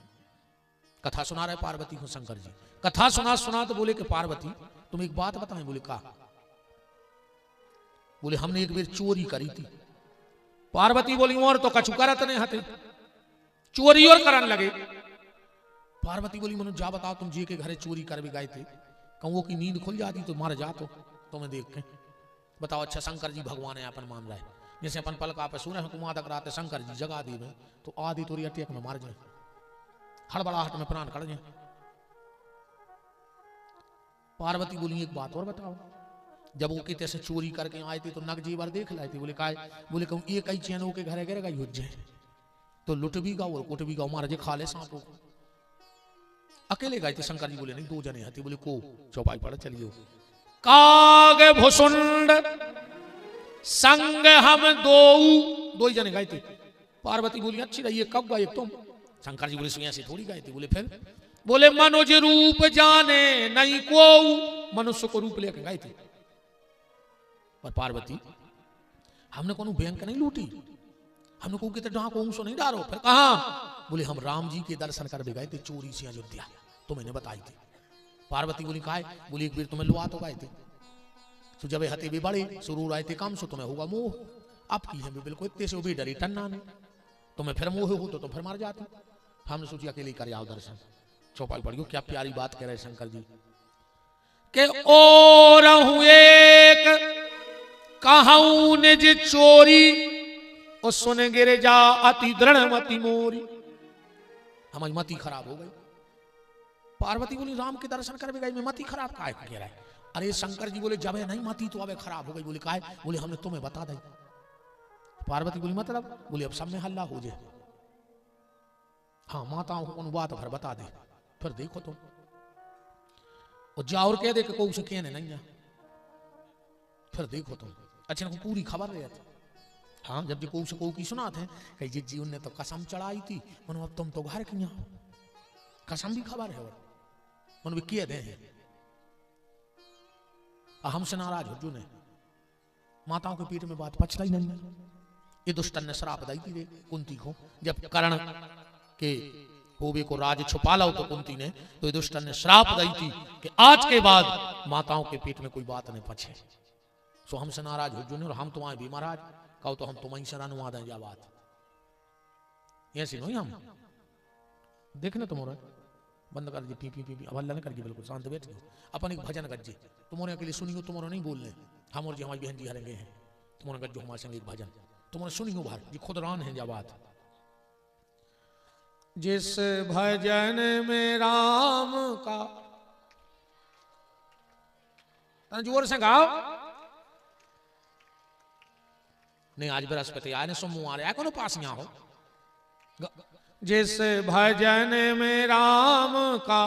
कथा सुना रहे पार्वती को शंकर जी। कथा सुना सुना तो बोले कि पार्वती तुम एक बात बताएं। बोले का? बोले हमने एक बार चोरी करी थी। पार्वती बोली और तो कछु करत नहीं हते, चोरी और करन लगे। पार्वती बोली मनु जा बताओ तुम जी के घरे चोरी कर भी गए थे, कौओं की नींद खुल जाती तो मर जा तो तुम्हें देख के बताओ। अच्छा शंकर जी भगवान है अपन मान रहा है। जैसे अपन पलका पे सुने तुम आदक रात शंकर जी जगा दी में तो आधी तोरी अटैक में मार जाए, हड़बड़ाहट में प्राण कड़ जाए। पार्वती बोली एक बात और बताओ, जब वो किते से चोरी करके आए थे तो नग जीवर देख लाए थे। बोले काय? बोले कहूँ एक ही चैन के घरे गिरेगा युद्ध जाए तो लुट भी गाओ और कुट भी गाओ, मार जे खा ले सांपों को। अकेले गए थे शंकर जी। बोले नहीं दो जने हती। बोले को? चौपाई पड़ चलिए। काग भुसुंड संग हम दो ही जने गए थे। पार्वती बोली अच्छी रही कब गए तुम? शंकर जी बोले सुनिया से थोड़ी गए थे। बोले फिर? बोले मनुज रूप जाने नहीं को, मनुष्य को रूप लेकर गए थे। पर पार्वती हमने कोनो बैंक नहीं लूटी, हमने को कितने डाको ऊंसो नहीं डारो। फिर कहा? बोले हम राम जी के दर्शन कर भी गए थे चोरी से अयोध्या, तो मैंने बताई थी। पार्वती बोली काहे? बोली एक बार तुम्हें लुआ तो गए थे, तो जब हते भी बड़े सुरूर आए थे काम सो तुम्हें होगा मोह। अब की है बिल्कुल इतने से भी डरी टन्ना ने, तुम्हें फिर मोह हो तो तुम फिर मार जाते। हमने सोची अकेले कर आओ दर्शन। चौपाई पढ़ियो क्या प्यारी बात कह रहे शंकर जी के और एक कहूं निज चोरी और सुन गिर जा अति दृढ़ मति मोरी। हमारी मति खराब हो गई। पार्वती बोली राम के दर्शन कर भी गई, मैं मति खराब काहे कह रहा है? अरे शंकर जी बोले जब नहीं मति तो अब खराब हो गई। बोले काहे? बोले हमने तुम्हें बता दी। पार्वती बोली मतलब? बोले अब सब में हल्ला हो जाए। हाँ माताओं को बात भर बता दे, फिर देखो तुम और जाओ और कह दे कि को उसे कहने नहीं है, फिर देखो तुम। अच्छा को पूरी खबर रहे थे। हाँ जब जी को की सुना थे कही जिज्जी उनने तो कसम चढ़ाई थी, मनो अब तुम तो घर किया हो, कसम भी खबर है मनो भी किए दे हैं। हमसे नाराज हो ने माताओं के पीठ में बात पचता ही नहीं है। ये दुष्टन ने श्राप दी थी कुंती को, जब कर्ण के होबे को राज छुपा लो तो कुंती ने, तो ये दुष्टन ने श्राप दी थी कि आज के बाद माताओं के पीठ में कोई बात नहीं पछे। सो हमसे नाराज हो ने और हम तुम्हारे भी महाराज कहो तो हम तुम्हारी से अनुवाद है जा बात ऐसी नहीं। हम देखने तुम्हारा बंद कर दी पी पी पी अब अल्लाह ने करके बिल्कुल शांत बैठ गए। अपन एक भजन गज्जे तुम्हारे के लिए सुनियो, तुम्हारा नहीं बोलने। हम और जी हमारी बहन जी हरेंगे हैं तुम्हारे गज्जो हमारे संग एक भजन तुम्हारे सुनियो बाहर जी खुद रान है जा बात। जिस भजन में राम का जोर से गाओ नहीं, आज बृहस्पति आए ने सोमवार आया कोनो पास यहाँ हो। जिस भजन में राम का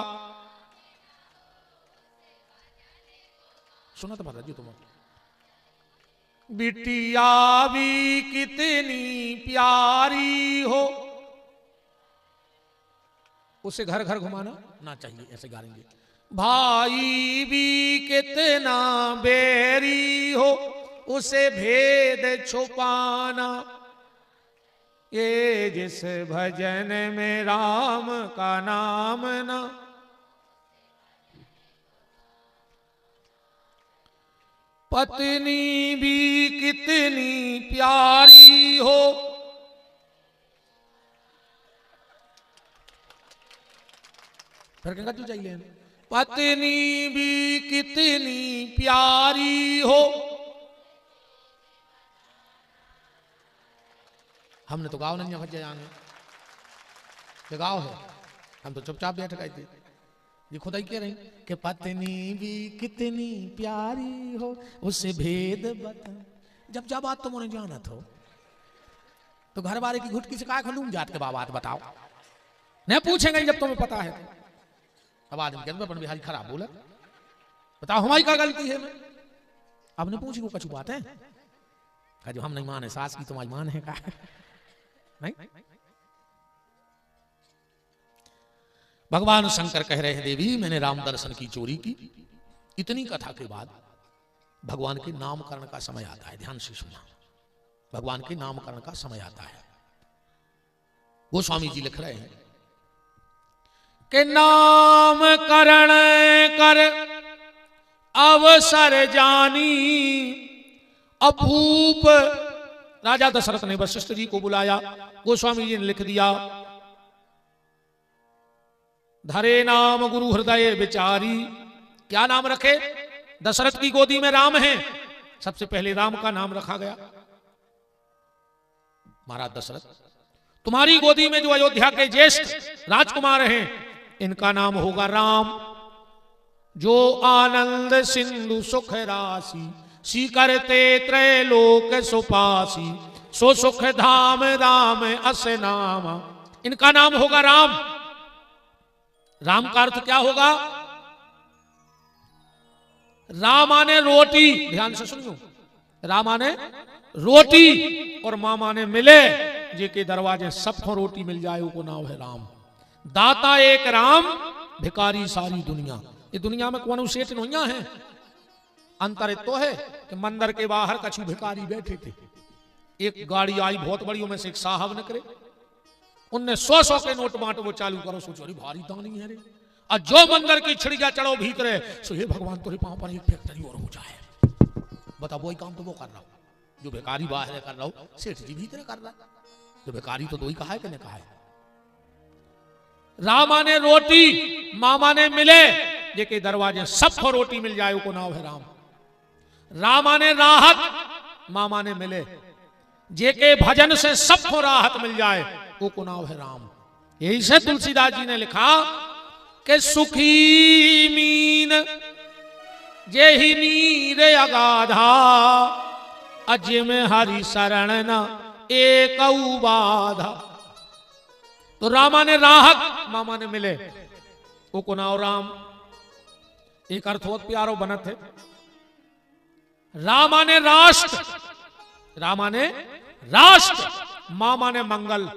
सुना तो पता जी तुम बिटिया भी कितनी प्यारी हो, उसे घर घर घुमाना ना चाहिए, ऐसे गाएंगे। भाई भी कितना बेरी हो, उसे भेद छुपाना। ये जिस भजन में राम का नाम ना, पत्नी भी कितनी प्यारी हो, फिर क्या क्यों चाहिए? पत्नी भी कितनी प्यारी हो। हमने तो गाँव नहीं भजे जाने गाँव है, हम तो चुपचाप बैठ गए थे। ये खुद ही कह रहे कि पत्नी भी कितनी प्यारी हो, उसे भेद बता। जब जब बात तुम उन्हें जाना हो तो घर वाले की घुटकी से कहा खलूम जात के बात बताओ, नहीं पूछेंगे जब तुम्हें पता है। अब आदमी कहते अपन बिहारी खराब बोला, बताओ हमारी क्या गलती है? मैं आपने पूछी को कछु बात है जो हम नहीं माने, सास की तुम्हारी मान है का नहीं? भगवान शंकर कह रहे हैं देवी मैंने राम दर्शन की चोरी की। इतनी कथा के बाद भगवान के नामकरण का समय आता है। ध्यान से सुनना, भगवान के नामकरण का समय आता है। गोस्वामी जी लिख रहे हैं कि नामकरण कर अवसर जानी। अभूप राजा दशरथ ने वशिष्ठ जी को बुलाया, गोस्वामी जी ने लिख दिया धरे नाम गुरु हृदय विचारी। क्या नाम रखे? दशरथ की गोदी में राम है, सबसे पहले राम का नाम रखा गया। महाराज दशरथ, तुम्हारी गोदी में जो अयोध्या के ज्येष्ठ राजकुमार हैं इनका नाम होगा राम। जो आनंद सिंधु सुख राशि सी करते त्रैलोक सुपासी। सो सुख धाम राम अस नाम, इनका नाम होगा राम। राम का अर्थ क्या होगा? राम माने रोटी, ध्यान से सुनियो, राम माने रोटी और मां माने मिले। जे के दरवाजे सबको रोटी मिल जाए वो नाम है राम। दाता एक राम, भिकारी सारी दुनिया। ये दुनिया में कौन सेठ नहीं है। अंतर तो है कि मंदिर के बाहर कछु भिकारी बैठे थे। एक गाड़ी आई बहुत बड़ी, में से एक साहब निकले, उनने 100-100 के नोट बांट वो चालू करो। सोचो अरे भारी दानी है रे। और जो मंदिर की छिड़िया चढ़ो भीतरे, सो ये भगवान तुझे पांव पर एक फैक्ट्री और हो जाए। बता वही काम तो वो कर रहा हूं जो भिकारी बाहर कर रहा हूं, सेठ जी भीतर कर रहा। तो भिकारी तो दो ही कहा है कि नहीं कहा है। रामा ने रोटी, मामा ने मिले। जेके दरवाजे सबको रोटी मिल जाए को नाम है राम। रामा ने राहत, मामा ने मिले। जेके भजन से सबको राहत मिल जाए वो को नाम है राम। यही से तुलसीदास जी ने लिखा कि सुखी मीन जेहि नीर अगाधा। अजय में हरि शरण न एक बाधा। तो रामा ने राहत, मामा ने मिले, वो को नाम राम। एक अर्थ बहुत प्यारो बनत है। रामा ने राष्ट्र, रामा ने राष्ट्र, मामा ने मंगल।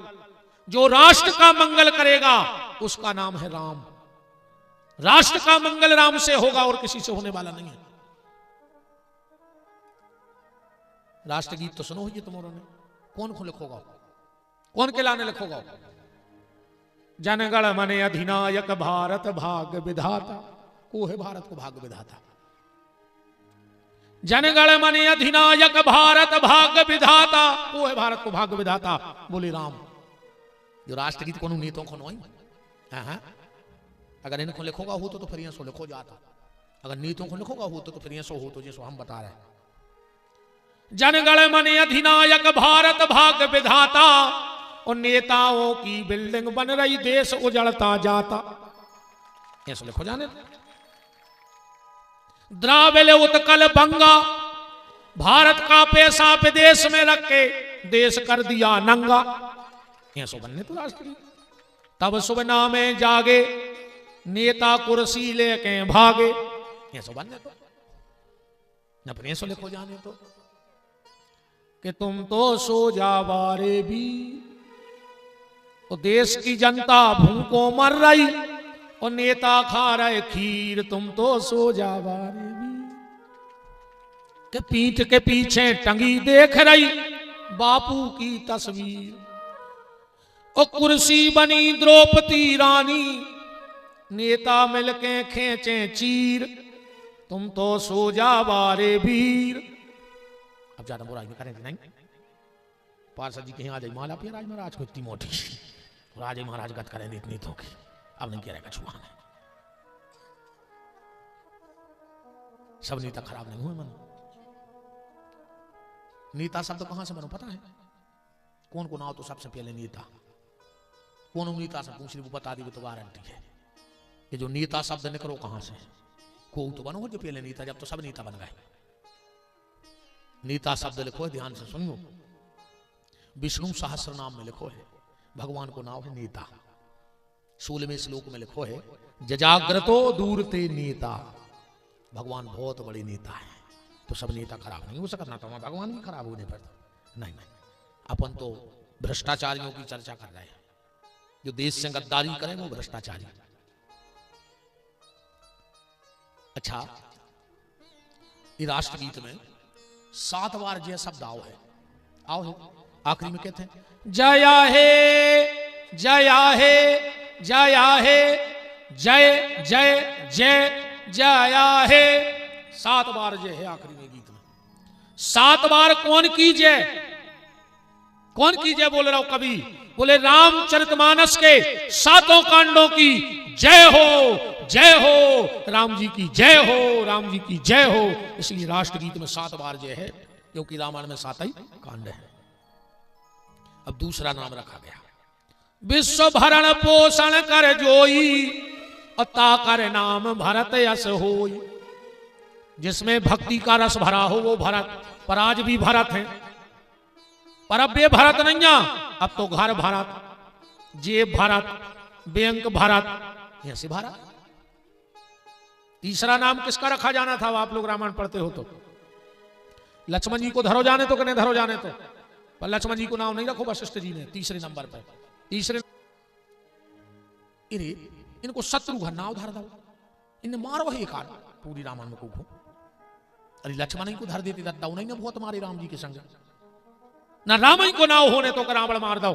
जो राष्ट्र का मंगल करेगा उसका नाम है राम। राष्ट्र का मंगल राम से होगा और किसी से होने वाला नहीं है। राष्ट्रगीत तो सुनो ही तुम्हारों ने। कौन को लिखोगा? कौन के लाने लिखोगा? जनगण मन अधिनायक भारत भाग्य विधाता। को है भारत को भाग्य विधाता? जनगण मन अधिनायक भारत भाग्य विधाता। को है भारत को भाग्य विधाता? बोले राम। जो राष्ट्रगीत को नीतों को नहीं। अगर इनको लिखोगा हो तो फिर सो लिखो जाता। अगर नीतों को लिखोगा हो तो फिर सो हो तो जैसो हम बता रहे हैं। जनगण मन अधिनायक भारत भाग्य विधाता। और नेताओं की बिल्डिंग बन रही देश उजड़ता जाता। ऐसा लिखो जाने। द्राविड़ उत्कल बंगा। भारत का पैसा विदेश में रख के देश कर दिया नंगा। ऐसा बनने तो राष्ट्रीय। तब सुबह में जागे नेता कुर्सी लेके भागे। ऐसा बनने तो अपने सो लिखो जाने तो कि तुम तो सो जावारे भी। और देश की जनता भूखों मर रही और नेता खा रहे खीर। तुम तो सो जावारे भी। कि पीठ के पीछे टंगी देख रही बापू की तस्वीर। और कुर्सी बनी द्रौपदी रानी। नेता मिलके खींचे चीर। तुम तो सो जावारे वीर। अब ज्यादा बुराई नहीं करेंगे नहीं। पार्षद जी कहीं आ जाए माला पिया राज महाराज को इतनी मोटी राज महाराज गत करेंगे इतनी तो की। अब नहीं कह रहा कछुआ है। सब नेता खराब नहीं हुए मन। नेता शब्द कहां से बनो पता है? कौन को नाव तो सबसे पहले नेता। कौन नेता से पूछ रही वो बता दी तो गारंटी है। ये जो नेता शब्द निकलो कहां से? को तो बनो जो पहले नेता, जब तो सब नेता बन गए। नेता शब्द लिखो है, ध्यान से सुनियो। विष्णु सहस्त्र नाम में लिखो है भगवान को नाम है नेता। 16वें श्लोक में लिखो है जजाग्रतो दूर ते नेता। भगवान बहुत बड़े नेता हैं, तो सब नेता खराब नहीं हो सकता, तो भगवान भी खराब होने पर नहीं। अपन तो भ्रष्टाचारियों की चर्चा कर रहे हैं, जो देश से गद्दारी करें वो भ्रष्टाचारी। अच्छा, ये राष्ट्रगीत में 7 बार जय शब्द आओ है, आओ है। आखिरी में कहते हैं जया है जया है जया है, जय जय जय जया है। 7 बार जय है आखिरी में गीत में। 7 बार कौन की जय, कौन की जय बोल रहा हूं कभी? बोले रामचरितमानस के 7 कांडों की जय हो, जय हो, राम जी की जय हो, राम जी की जय हो। इसलिए राष्ट्रगीत में 7 बार जय है, क्योंकि रामायण में 7 ही कांड है। अब दूसरा नाम रखा गया, विश्व भरण पोषण कर जोई, अता कर नाम भरत यस होई। जिसमें भक्ति का रस भरा हो वो भरत, पर आज भी भरत है, पर अब ये भरत नहीं है, अब तो घर भरत, जेब भरत, बैंक भरत, ऐसे भरत। तीसरा नाम किसका रखा जाना था? आप लोग रामायण पढ़ते हो तो लक्ष्मण जी को धरो जाने तो कने धरो जाने तो, पर लक्ष्मण जी को नाम नहीं रखो वशिष्ठ जी ने तीसरे नंबर पर। तीसरे इनको शत्रुघ्न नाव धर दो, इन्हें मारो ही काल पूरी रामायण में को। अरे लक्ष्मण को धर देते दत्ता नहीं ना बहुत मारे राम जी के संग, ना राम को नाव होने तो रावण मार दो।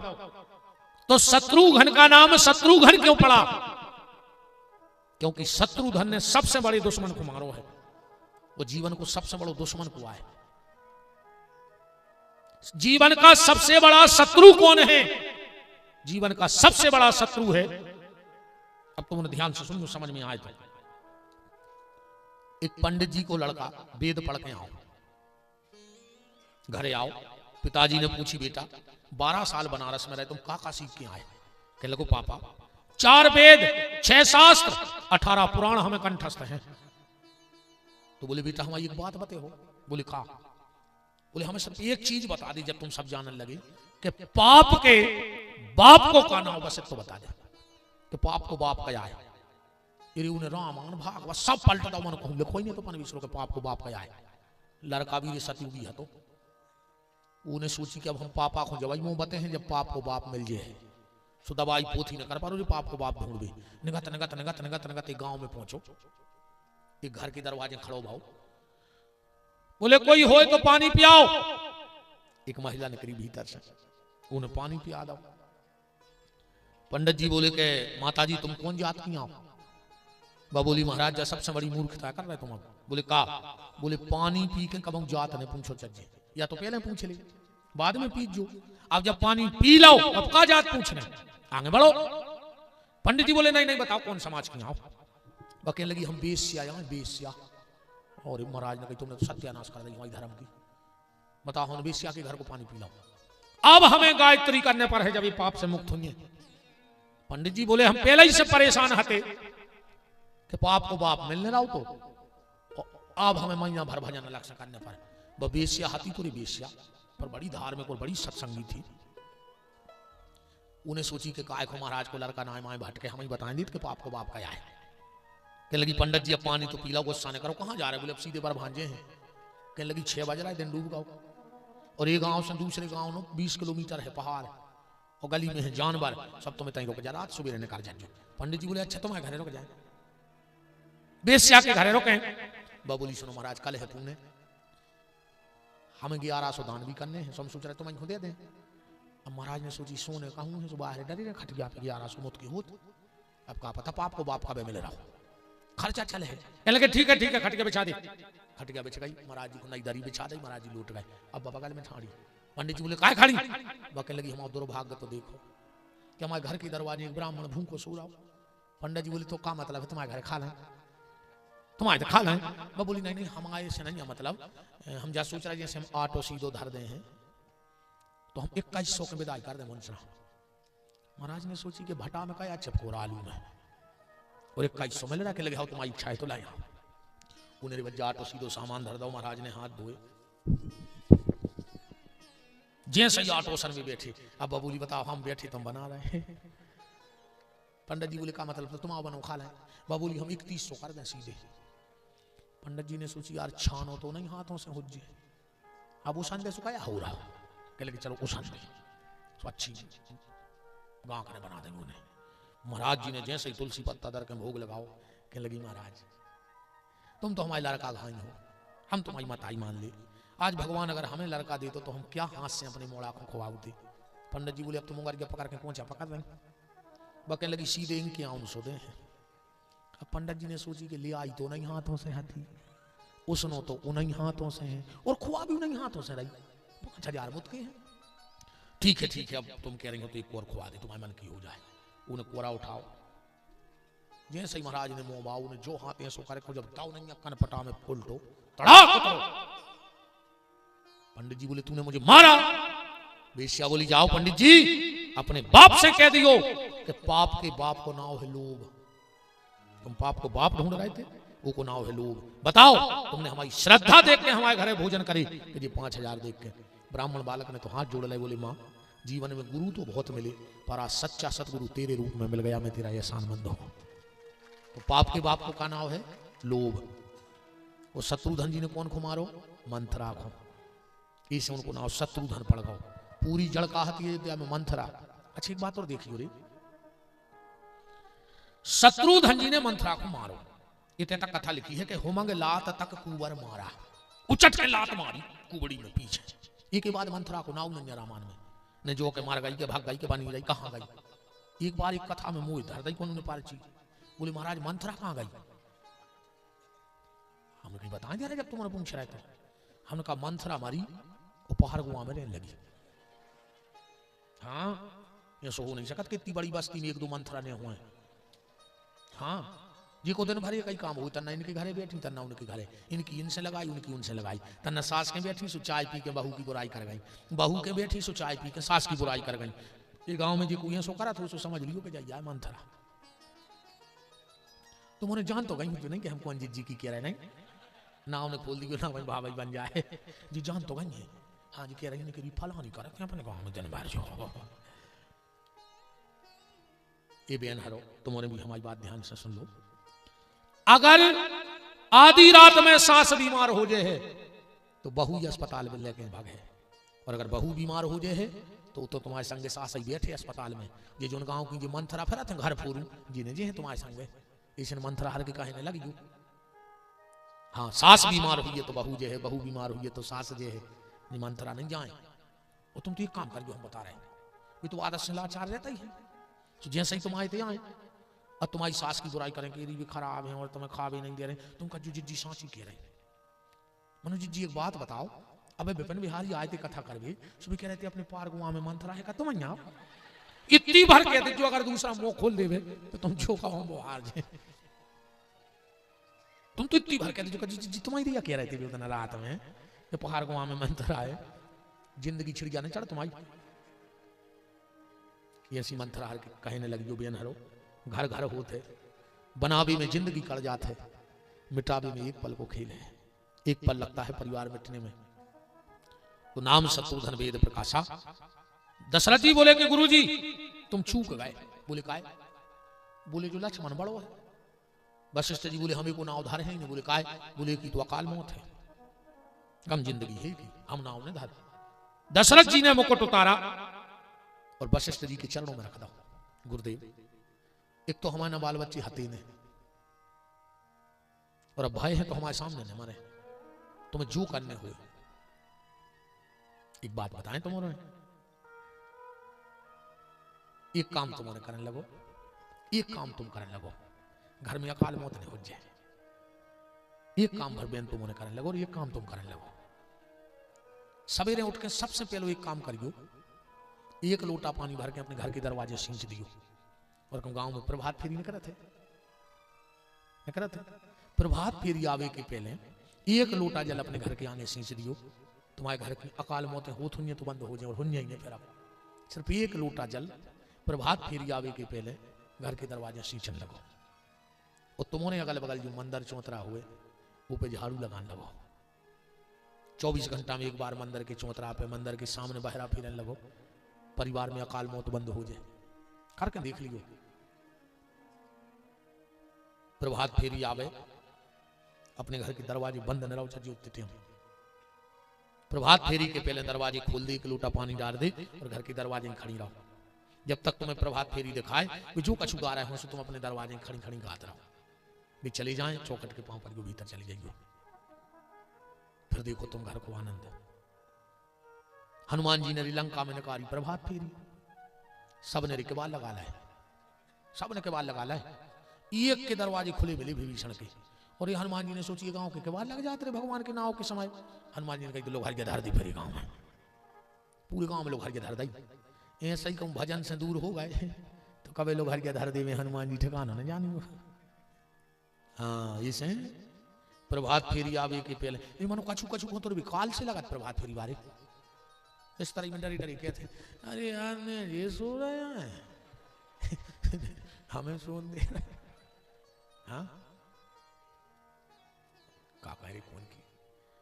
तो शत्रुघ्न का नाम शत्रुघ्न क्यों पड़ा? क्योंकि शत्रुघ्न ने सबसे बड़े दुश्मन को मारो है, वो जीवन को सबसे बड़ा दुश्मन को आए। जीवन का सबसे बड़ा शत्रु कौन है? जीवन का सबसे बड़ा शत्रु है, अब तुम तो ध्यान से सुनो समझ में आए तो। एक पंडित जी को लड़का वेद पढ़ के आओ, घरे आओ, पिताजी ने पूछी बेटा 12 साल बनारस में रहे तुम का सीख के आए? कहने लगो पापा 4 वेद 6 शास्त्र 18 पुराण हमें कंठस्थ हैं। तो बोले बेटा हमारी एक बात बते हो। बोले का? बोले हमें सब एक चीज बता दी जब तुम सब जानने लगे कि पाप के बाप को का नाम, बस तो बता दे कि पाप को बाप क्या है। उन्हें रामायण भागवत सब पलटता मन कहूं लिखो ही नहीं तो पन विश्व के पाप को बाप क्या है। लड़का भी सतयुगी है, तो उन्हें सोची कि अब हम पापा को जवाई मुंह बते हैं, जब पाप को बाप मिल जाए सो दवाई पोथी न कर पा रहे, पाप को बाप ढूंढ भी। निगत निगत निगत निगत निगत एक गांव में पहुंचो, एक घर के दरवाजे खड़ो भाओ, बोले कोई हो तो पानी पियाओ। एक महिला निकली भीतर से, उन्हें पानी पिया दो। पंडित जी बोले के माता जी तुम कौन जात की आओ? बोली महाराज सबसे बड़ी मूर्खता कर रहे तुम। अब बोले का? बोले पानी पी के कब जात नहीं पूछो चज्जे, या तो पहले पूछ ले बाद में पी जो। अब जब पानी पी लो अब का जात पूछने, आगे बढ़ो। पंडित जी बोले नहीं नहीं बताओ कौन समाज की आओ? कहने लगी हम बेस्या आए, बेस्या। और महाराज ने कही तुमने तो सत्यानाश कर दी हमारी धर्म की, बताओ हम बेस्या के घर को पानी पी लो। अब हमें गायत्री करने पर है जब ये पाप से मुक्त होंगे। पंडित जी बोले हम पहले ही से परेशान हते कि पाप को बाप मिलने रहो, तो अब हमें महीना भर भजन लक्ष्य करने पर। वह बेस्या हाथी पूरी बेस्या पर बड़ी धार्मिक और बड़ी सत्संगी थी। उन्हें सोची कि काय को महाराज को लड़का नाय माए भटके हमें बताएं दी कि पाप को बाप का है। कहने लगी पंडित जी अब पानी तो पी लो, गुस्सा न करो, कहाँ जा रहे? बोले अब सीधे बार भांजे हैं। कहने लगी 6 बज रहा है, दिन डूब गाँव, और एक गांव से दूसरे गांव में 20 किलोमीटर है, पहाड़ और गली में है जानवर, सब तुम्हें तहीं रुक जा, रात सुबह निकाल जाए। पंडित जी बोले अच्छा तुम्हारे घरे रुक जाए, बेस्या के घरे रुके। बोली सुनो महाराज कल है पुण्य, हमें 1100 दान भी करने हैं, हम सोच रहे तुम्हें खुद दे दें। अब महाराज ने सोची सोने कहूँ है, बाहर डरी रहे खटिया पे 1100 मुत की होत, अब कहा पता पाप को बाप का बे मिले रहो, खर्चा चले है। कहने लगे ठीक है खटिया बिछा दे। खटिया बिछ गई, महाराज जी को नई दरी बिछा दी, महाराज जी लौट गए। अब बगल में ठाड़ी। पंडित जी बोले काय खाड़ी? कहने लगी हमारा दुर्भाग्य तो देखो कि हमारे घर के दरवाजे एक ब्राह्मण भूखो सो रहा। पंडित जी बोले तो क्या मतलब है, तुम्हारे घर खा लें, तुम्हारे तो खा लें। मैं बोली नहीं हमारे से नहीं है, मतलब हम जा सोच रहे जैसे हम ऑटो सीधो धर दे हैं तो हम 2100 के विदाई कर दे मुंसरा। महाराज ने सोची कि भटा में क्या चपकोरा आलू में और 2100 मिल रहा के लगे तुम्हारी इच्छा है तो लाए। उन्हें बच्चा ऑटो सीधो सामान धर दो। महाराज ने हाथ धोए, जैसे ही ऑटो सर में बैठे। अब बबूली बताओ हम बैठे तुम बना रहे हैं। पंडित जी बोले का मतलब, तो तुम आओ बनो खा लें। बा बोली हम 3100 कर दें सीधे। पंडित जी ने सोची यार छानो तो नहीं हाथों से हुज्जे, अब उसान दे सुखाया हो रहा, कह लगे चलो उसान दे तो अच्छी गाँव बना देंगे उन्हें। महाराज जी ने जैसे ही तुलसी पत्ता दर के भोग लगाओ, कह लगी महाराज तुम तो हमारे लड़का भाई हो, हम तुम्हारी माताई मान ले, आज भगवान अगर हमें लड़का दे तो हम क्या हाथ से अपने मोड़ा को खुआते। पंडित जी बोले अब तुम उंगर के पकड़ के पहुंचा पकड़ देंगे। बकने लगी सीधे इनके आउन सो दे। अब पंडित जी ने सोची कि ले आई तो नहीं हाथों से हाथी, उसनो तो उन्हीं हाथों से है और खुआ भी उन्हीं हाथों से रही, 5000 मुत के हैं। ठीक है अब तुम कह रही हो तो एक और खुआ दे, तुम्हारे मन की हो जाए। उन्हें कोरा उठाओ, जैसे ही महाराज ने मुंह बाऊ ने जो हाथ सो करे जब ताऊ नहीं कन पटा में फुलटो तड़ाक उतरो। पंडित जी बोले तूने मुझे मारा। बेश्या बोली जाओ पंडित जी अपने बाप से कह दियो कि पाप के बाप को नाव है लोभ, तुम पाप को बाप ढूंढ रहे थे, वो को नाव है लोभ। बताओ तुमने हमारी श्रद्धा देख के हमारे घरे भोजन करे कि जी 5000 देख के। ब्राह्मण बालक ने तो हाथ जोड़ ले, बोले माँ जीवन में गुरु तो बहुत मिले पर आज सच्चा सतगुरु तेरे रूप में मिल गया, मैं तेरा एहसानमंद हूं। तो पाप के बाप को का नाव है लोभ। वो शत्रुधन जी ने कौन को मारो, मंथरा को, इसे उनको नाव शत्रुधन पड़ गो। पूरी जड़ कहती है में मंथरा। अच्छी एक बात और देखियो रे, शत्रुधन जी ने मंथरा को मारो, इतने तक कथा लिखी है कि होमंग लात तक कुंवर मारा, उचट के लात मारी कुबड़ी में पीछे। एक के बाद मंथरा को नाव नहीं रामायण में ने जो के मार गई के भाग गई के बनी गई कहां गई। एक बार एक कथा में मुंह धर दी कौन पारची, बोले महाराज मंथरा कहां गई। हमने कहीं बता दिया जब तुम्हारे पूछ रहे थे, हमने कहा मंथरा मारी वो पहाड़ गुआ में रहने लगी। हाँ ये सो हो नहीं सकत कि इतनी बड़ी बस्ती में 1-2 मंथरा ने हुए। हाँ जी को दिन भर कई काम हुई, तन्ना इनके घरे बैठी तन्ना उनके घरे, इनकी इनसे लगाई उनकी उनसे लगाई, तन्ना सास के बैठी सो चाय पी के बहू की बुराई कर गई, बहू के बैठी सो चाय पी के सास की बुराई कर गई। ये गांव में जी कोई सो करा तो समझ लियो कि जाइए मंथरा। तुम उन्हें जान तो गई तो नहीं कि हम कौन जी की कह रहे नहीं ना, उन्हें खोल दी ना भाई भाई बन जाए जी, जान तो गई है। हाँ जी कह रही है फला नहीं कर अपने गाँव में दिन भर जो ये बेन हरो। तुम्हारे भी हमारी बात ध्यान से सुन लो, अगर आधी रात में सास बीमार हो जाए है तो बहू ही अस्पताल में लेके भागे, और अगर बहू बीमार हो जाए है तो तुम्हारे संगे सास ही बैठे अस्पताल में। ये जो गांव की जो मंथरा फिर थे घर फोरू जी ने जी है तुम्हारे संगे, इसे मंथरा हर के कहने लगी जो। हाँ सास बीमार हुई है तो बहू जो है, बहू बीमार हुई है तो सास जो है, मंथरा नहीं जाए। और तुम तो एक काम करियो हम बता रहे हैं, ये तो आदत से लाचार रहता ही है। तो जैसे ही तुम आए थे आए और तुम्हारी सास की बुराई करेंगे, ये भी खराब है और तुम्हें खा भी नहीं दे रहे, तुम का जी सांची कह रहे। मनु जी एक बात बताओ, अबे विपिन बिहारी आए थे कथा कर भी सुबह कह रहे थे अपने पार गुआ में मंथरा है का तुम यहाँ इतनी भर कहते जो अगर दूसरा मुंह खोल देवे तो तुम जो कहो वो हार जाए। तुम तो इतनी भर कहते जो जी तुम्हारी कह रहे थे उतना रात में ये पहाड़ गुआ में मंथरा है, जिंदगी छिड़ जाने चढ़ तुम्हारी। ऐसी मंथरा हर कहने लगी जो बेन हरो, घर घर होते बनावे में जिंदगी कट जाते, मिटावे में एक पल को खेले, एक पल लगता है परिवार मिटने में। तो नाम शत्रुधन वेद प्रकाशा। दशरथ जी बोले कि गुरु जी तुम चूक गए। बोले काय? बोले जो लक्ष्मण बड़ो है। वशिष्ठ जी बोले हमें को ना उधार है नहीं। बोले काय? बोले कि तो अकाल मौत है, कम जिंदगी है कि हम ना उन्हें धार। दशरथ जी ने मुकुट उतारा और वशिष्ठ जी के चरणों में रख दो। गुरुदेव एक तो हमारे बाल बच्चे हते ने और अब भाई है तो हमारे सामने ने मारे, तुम्हें जो करने हुए। एक बात बताएं तुम्हारे, एक काम तुम्हारे करने लगो, एक काम तुम करने लगो, घर में अकाल मौत नहीं हो जाए। एक काम भर बेन तुम करने लगो और एक काम तुम करने लगो। सवेरे उठ के सबसे पहले एक काम करियो, एक लोटा पानी भर के अपने घर के दरवाजे सींच दियो। और गांव में प्रभात फेरी नहीं करते, प्रभात फेरी आवे के पहले एक लोटा जल अपने घर के आगे सींच दियो। तुम्हारे घर की अकाल मौतें होत हुई तो बंद हो जाए और हुई नहीं फिर अब सिर्फ एक लोटा जल प्रभात फेरी आवे के पहले घर के दरवाजे सींचन लगो। और तुम्हारे अगल बगल जो मंदिर चौतरा हुए वो पे झाड़ू लगाने लगो। 24 घंटा में एक बार मंदिर के चौतरा पे मंदिर के सामने बहरा फिरने लगो, परिवार में अकाल मौत बंद हो जाए। करके देख लियो। प्रभात फेरी आवे, अपने घर के दरवाजे बंद न रहो, छज्जे हो। प्रभात फेरी के पहले दरवाजे खोल दे, एक लोटा पानी डाल दे और घर के दरवाजे में खड़ी रहो। जब तक तुम्हें प्रभात फेरी दिखाए कि जो कछु गा रहे हो तुम अपने दरवाजे में खड़ी खड़ी गाते रहो। भी चले जाएं चौखट के पांव पर, भीतर चली जाइए, फिर देखो तुम घर को आनंद। हनुमान जी ने लंका में नकारी प्रभात फेरी, सबने रिकबाल लगा लाए, सबने किबाल लगा लाए, एक के दरवाजे खुले मिले विभीषण के। और ये हनुमान जी ने सोचिए गांव के किबाल लग जाते रहे भगवान के नाव के समय। हनुमान जी ने कहा लोग हर के धर दी, फिर गांव में पूरे गांव में लोग हर के धर दी। ऐसा ही कहूँ भजन से दूर हो गए तो कभी लोग हर के धर दे में हनुमान जी ठिकाना न जानी। हाँ इसे प्रभात फेरी आवे के पहले ये मानो कछु कछु को तो भी काल से लगा प्रभात फेरी बारे इस तरह में डरी डरी कहते अरे यार ने ये सो रहे हैं हमें सोन दे रहे। हाँ का कह रहे कौन की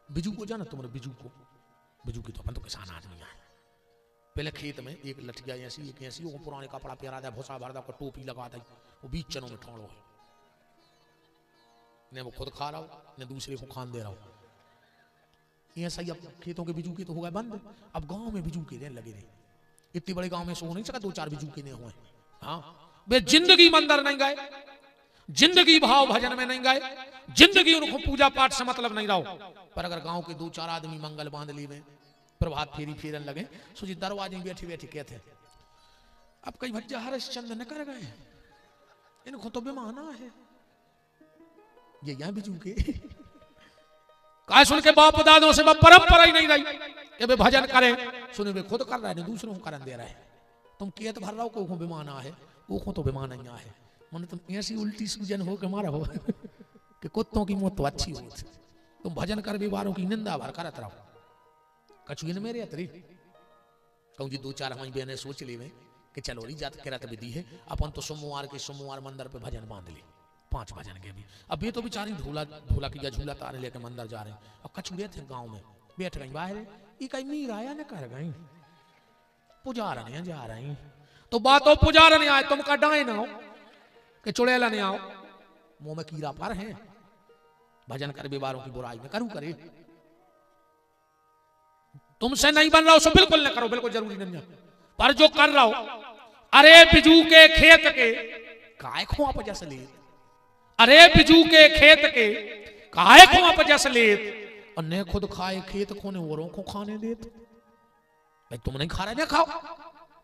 बिजू को जाना तुम्हारे बिजू को, बिजू की तो अपन तो किसान आदमी है। पहले खेत में एक लठिया ऐसी एक ऐसी वो पुराने कपड़ा पहरा दे, भूसा भर दा, टोपी लगा दी, वो बीच चनों में ठोड़ो है, ने वो खुद खा रहा हो ने दूसरे को खान दे रहा हो। ऐसा ही अब खेतों के बिजू के तो हो गए बंद, अब गांव में बिजू के लगे रहे। इतने बड़े गांव में सो नहीं सका दो चार बिजू के ने हुए। हाँ वे जिंदगी मंदिर नहीं गए, जिंदगी भाव भजन में नहीं गए, जिंदगी उनको पूजा पाठ से मतलब नहीं रहो। पर अगर गांव के दो चार आदमी मंगल बांध ली में प्रभात फेरी फेरन लगे, सोची दरवाजे में बैठे बैठे कहते अब कई भज्जा हरिश्चंद्र न कर गए, इनको तो बेमाना है ये यहाँ बिजू के काय सुन के बाप दादों से परंपरा ही नहीं रही कि वे भजन करें। सुने वे खुद कर रहे हैं, दूसरों को करन दे रहे हैं। तुम केत भर रहा हो को बेमाना है, वो तो बेमाना ही है। मन तुम ऐसी उल्टी सूजन हो के मारा हो कि कुत्तों की मौत तो अच्छी हो। तुम भजन कर बीमारों की निंदा भर करत रहो। कछु इन मेरे अतरी कहूँ जी दो चार हमारी बहने सोच ली में कि चलो रही जात करत विधि है, अपन तो सोमवार के सोमवार मंदिर पे भजन बांध ली, 5 भजन के भी। अब ये तो बेचारी झूला की झूला तारे लेकर मंदिर जा रहे हैं। अब कछु थे गांव में बैठ गई बाहर, ये कहीं मीर आया न कर गई पुजारन जा रही तो बातों पुजारन आए तुम का डाए ना हो कि चुड़ैला नहीं आओ, मुंह में कीड़ा पर है। भजन कर बीमारों की बुराई में करूं करे, तुमसे नहीं बन रहा हो सो बिल्कुल न करो, बिल्कुल जरूरी नहीं है। पर जो कर रहा हो अरे बिजू के खेत के काय खुआ पर जैसे ले, अरे बिजू के खेत के काय खुआ पर जैसे ले, और ने खुद खाए खेत खोने औरों को खाने दे। भाई तुम नहीं खा रहे ना खाओ,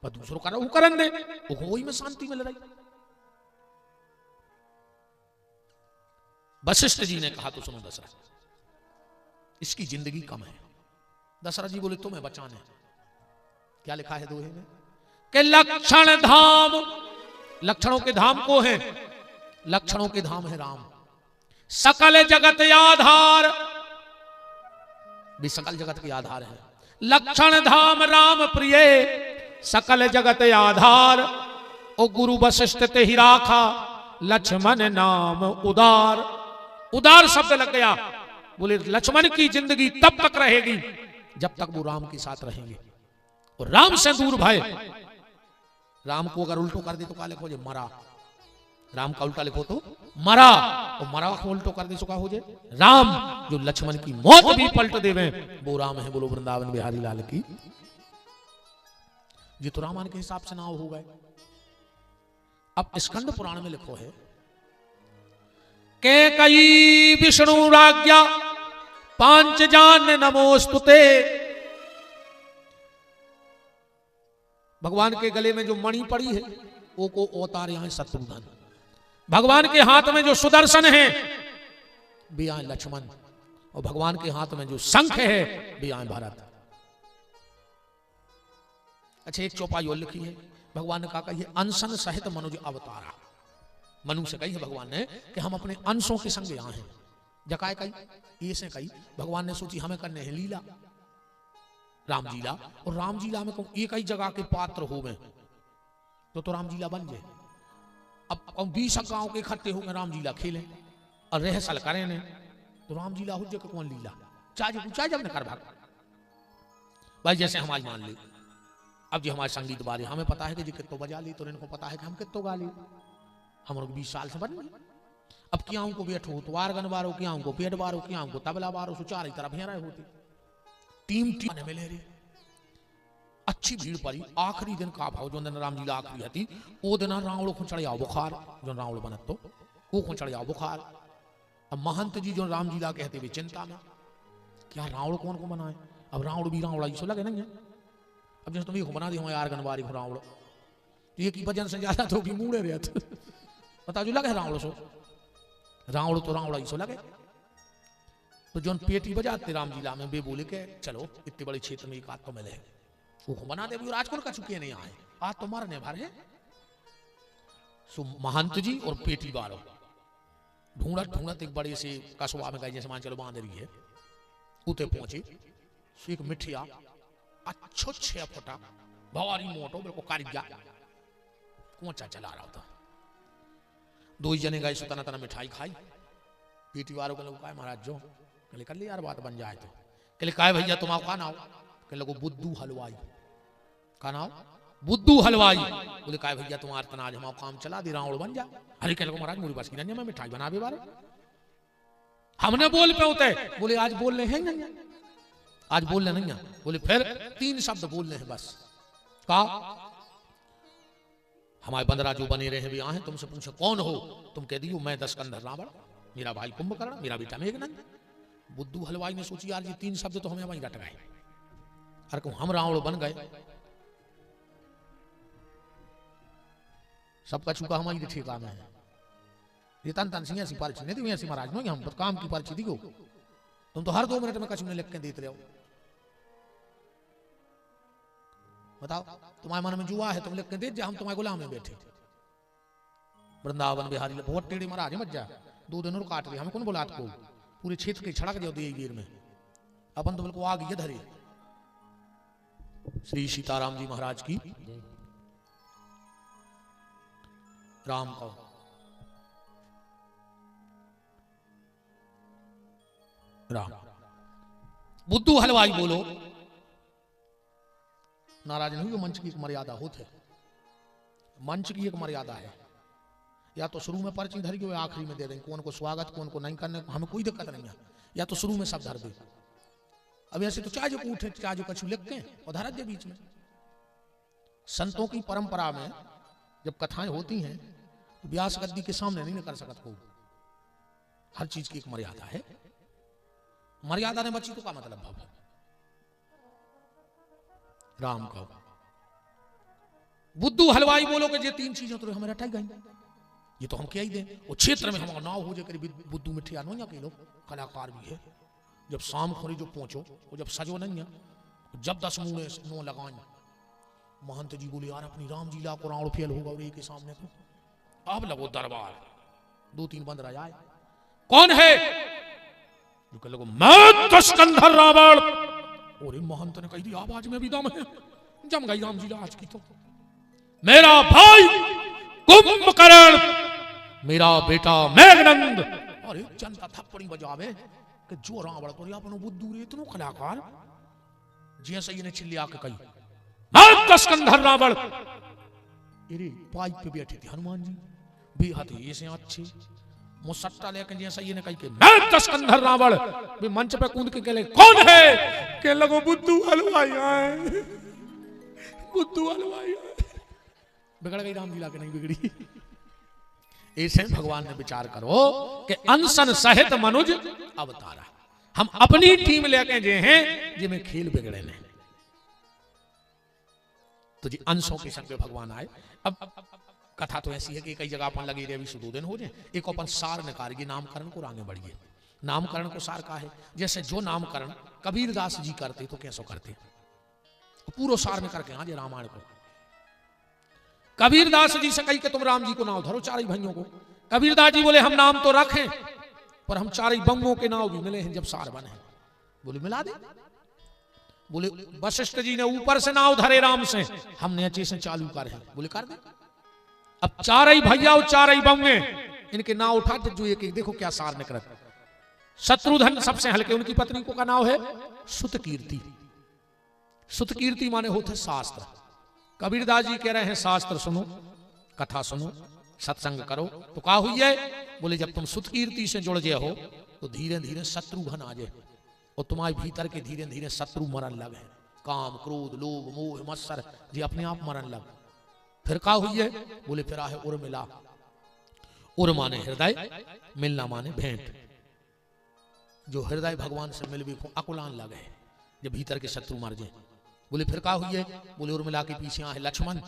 पर दूसरों का वो करन दे, वही में शांति मिल रही। वशिष्ठ जी ने कहा तो सुनो दशरथ, इसकी जिंदगी कम है। दशरथ जी बोले तुम्हें बचाने, क्या लिखा है दोहे में कि लक्षण धाम, लक्षणों के धाम को है, लक्षणों के धाम है राम, सकल जगत आधार, भी सकल जगत के आधार है। लक्षण धाम राम प्रिय सकल जगत आधार, ओ गुरु वशिष्ठ ते ही राखा लक्ष्मण नाम उदार। उदार शब्द लग गया, बोले लक्ष्मण की जिंदगी तब तक रहेगी जब तक वो राम के साथ रहेंगे, और राम से दूर भय। राम को अगर उल्टो कर दे तो क्या लिखो जे मरा, राम का उल्टा लिखो तो मरा, और मरा को उल्टो कर दे तो क्या हो जाए राम। जो लक्ष्मण की मौत भी पलट देवे वो राम है। बोलो वृंदावन बिहारी लाल की। ये तो रामायण के हिसाब से नाव हो गए। अब स्कंद पुराण में लिखो है के कई विष्णु राज्ञा पांच जान नमोस्तुते। भगवान के गले में जो मणि पड़ी है वो को अवतार यहां शत्रुघ्न, भगवान के हाथ में जो सुदर्शन है भी आए लक्ष्मण, और भगवान के हाथ में जो शंख है भी आए भरत। अच्छा एक चौपाई और लिखी है, भगवान ने कहा कही अनशन सहित मनुज अवतारा। मनु से कही है भगवान ने कि हम अपने अंशों के संग यहां हैं। जकाय कही ये से कही भगवान ने सोची हमें करने हैं लीला, रामलीला, और रामलीला में एक ही जगह के पात्र हो गए तो रामलीला बन जाए। अब 20 गांव के इकट्ठे हो गए रामलीला खेलें और रहसल करें ने तो रामलीला हो जाए कौन लीला चाहे जब न कर भाग। भाई जैसे हम आज मान ली अब जो हमारे संगीत बारे हमें पता है कि जी कितो बजा ली, तो इनको पता है कि हम कितो गा ली, हम लोग 20 साल से बन गए। अब क्या को बैठो तो आर्गन बारो, क्या को पेट बारो, क्या को तबला बारो, सो चार तरफ यहाँ रहे होते टीम टीम मिले रे। अच्छी भीड़ पड़ी। आखिरी दिन का भाव जो दिन राम लीला आखिरी थी वो दिन रावण को चढ़िया बुखार, जो रावण बनत तो वो को चढ़िया बुखार। अब महंत जी जो राम लीला कहते हुए चिंता में, क्या रावण कौन को बनाए? अब रावण भी रावण ऐसा लगे नहीं है। अब जैसे तुम्हें बना दिया यार गनवारी को रावण, तो ये की वजन से ज्यादा तो भी मूड़े रहे बता जो लगे रावण सो, रावण तो रावण ऐसा लगे। तो जो पेटी बजाते राम लीला में वे बोले के चलो इतने बड़े क्षेत्र में एक आध तो मिले, वो बना दे। राजकुल का चुके नहीं आए, आज तो मरने भर है। सो महंत जी और पेटी वालों ढूंढत ढूंढत एक बड़े से कस्बा में गए, जैसे मान चलो बांदरी है, उते पहुंचे। एक मिठिया अच्छो 6 फुटा भारी मोटो बिल्कुल कारिया कोचा चला रहा था। 2 जने गए, सुतना तना मिठाई खाई। पेटी वालों के लोग महाराज जो कहले कर ले यार बात बन जाए तो। कहले काय भैया तुम आओ, का नाम? कहले लगो बुद्धू हलवाई। का नाम? बुद्धू हलवाई। बोले काय भैया तुम्हारे तना आज हमारा काम चला दे, रावण बन जा। अरे कहले महाराज मेरी बस की नहीं, मैं मिठाई बना भी बारे हमने बोल पे होते। बोले आज बोलने हैं नहीं, आज बोलने नहीं है। बोले फिर 3 शब्द बोलने हैं बस। का हमारे बंदरा जो बने रहे भी आए, तुमसे पूछे कौन हो? तुम कह दियो मैं दशकंधर रावण, मेरा भाई कुंभकर्ण, मेरा बेटा मेघनंद। बुद्धू हलवाई ने सोची यार ये 3 शब्द तो हमें वहीं रट गए। अरे कहूं हम रावण बन गए, सबका चुका हमारी ठेका में है। ये तन तन सिंह ऐसी पर्ची नहीं दी, ऐसी महाराज नहीं, हम काम की पर्ची दी। तुम तो हर 2 मिनट में कछु ने लिख के देते रहो। बताओ तुम्हारे मन में जुआ है, तुम लिख के दे जा, हम तुम्हारे गुलाम में बैठे। वृंदावन बिहारी बहुत टेढ़े महाराज मत जा, 2 दिन और काट रहे, हमें कौन बुलात को? पूरे क्षेत्र के छड़क जाओ दे देर में, अपन तो बिल्कुल आग ये धरे। श्री सीताराम जी महाराज की राम को राम। बुद्धू हलवाई बोलो नाराज नहीं, मंच की एक मर्यादा होती है। मंच की एक मर्यादा है, या तो शुरू में पर्ची धर के आखिरी में दे दें, कौन को स्वागत कौन को नहीं करने, हमें कोई दिक्कत नहीं है। या तो शुरू में सब धर दे। अब ऐसे तो चाहे जो उठे चाहे जो कछु लिख के और धर दे बीच में। संतों की परंपरा में जब कथाएं होती हैं तो व्यास गद्दी के सामने नहीं कर सकता कोई। हर चीज की एक मर्यादा है, मर्यादा ने बची तो का मतलब भाव राम का। बुद्धू हलवाई बोलो कि ये 3 चीजें तो हमें रटाई गई, ये तो हम क्या ही दें। वो क्षेत्र में हमारा नाव हो जाए बुद्धू मिठिया नो के लोग कलाकार भी है। जब शाम खोरी जो पहुंचो वो जब सजो नहीं है, जब 10 मुंह नो लगाए। महंत जी बोले यार अपनी राम लीला को रावण फेल होगा और के सामने तो अब लगो दरबार। 2-3 बंद रह जाए, कौन है? जो कह लगो मैं दशकंधर रावण। और महंत ने कही दी आवाज में भी दम है, जम गई राम लीला आज की तो। मेरा भाई कुंभकर्ण, मेरा बेटा मेघनंद। अरे जनता थप्पड़ी बजावे कि जो रावण तो अपनो बुद्धू रे इतनो कलाकार, जैसे ये ने चिल्लिया के कही मैं दशकंधर रावण। अरे पाइप पे बैठे थे हनुमान जी, बेहद ऐसे अच्छे मुसट्टा लेकर जैसा ये ने कही कि मैं दशकंधर रावण। वे मंच पे कूद के कहले कौन है? के लगो बुद्धू हलवाई आए, बुद्धू हलवाई आए। बिगड़ गई राम लीला के नहीं बिगड़ी। ऐसे भगवान ने विचार करो कि अनशन सहित मनुज अवतारा। हम अपनी टीम लेके जे हैं जिनमें खेल बिगड़े ने, तो जी अंशों के संग भगवान आए। अब कथा तो ऐसी है कि कई जगह अपन लगी रहे 2 दिन हो जाए, एक अपन सार निकालेगी नामकरण को आगे बढ़िए। नामकरण को सार का है, जैसे जो नामकरण कबीरदास जी करते तो कैसो करते, पूरा सार निकल के आज रामायण को। कबीरदास जी से कही कि तुम राम जी को नाम धरो 4 भाइयों को। कबीरदास जी बोले हम नाम तो रखें पर हम 4 बम्बों के नाम भी मिले हैं जब सार बने। बोले मिला दे। बोले वशिष्ठ जी ने ऊपर से नाव धरे राम से, हमने अच्छे से चालू करे। बोले कर दे। अब 4 भैया और 4 बम्बे इनके नाव उठा दे, जो एक देखो क्या सार निकल। शत्रुघ्न सबसे हल्के, उनकी पत्नी को का नाम है सुतकीर्ति। सुतकीर्ति माने होते शास्त्र। कबीरदास जी कह रहे हैं शास्त्र सुनो, कथा सुनो, सत्संग करो। तो क्या हुई है बोले जब तुम सुतकीर्ति से जुड़ जाए हो तो धीरे धीरे शत्रु घन आ जाए और तुम्हारे भीतर के धीरे धीरे शत्रु मरण लगे, काम क्रोध लोभ मोह मत्सर जी अपने आप मरण लग। फिर का हुई है? बोले फिर आहे उर मिला। उर माने हृदय, मिलना माने भेंट। जो हृदय भगवान से मिल भी अकुलान लगे जब भीतर के शत्रु मर जाए। बोले फिर का हुई है? बोले उर्मिला के पीछे आहे लक्ष्मण।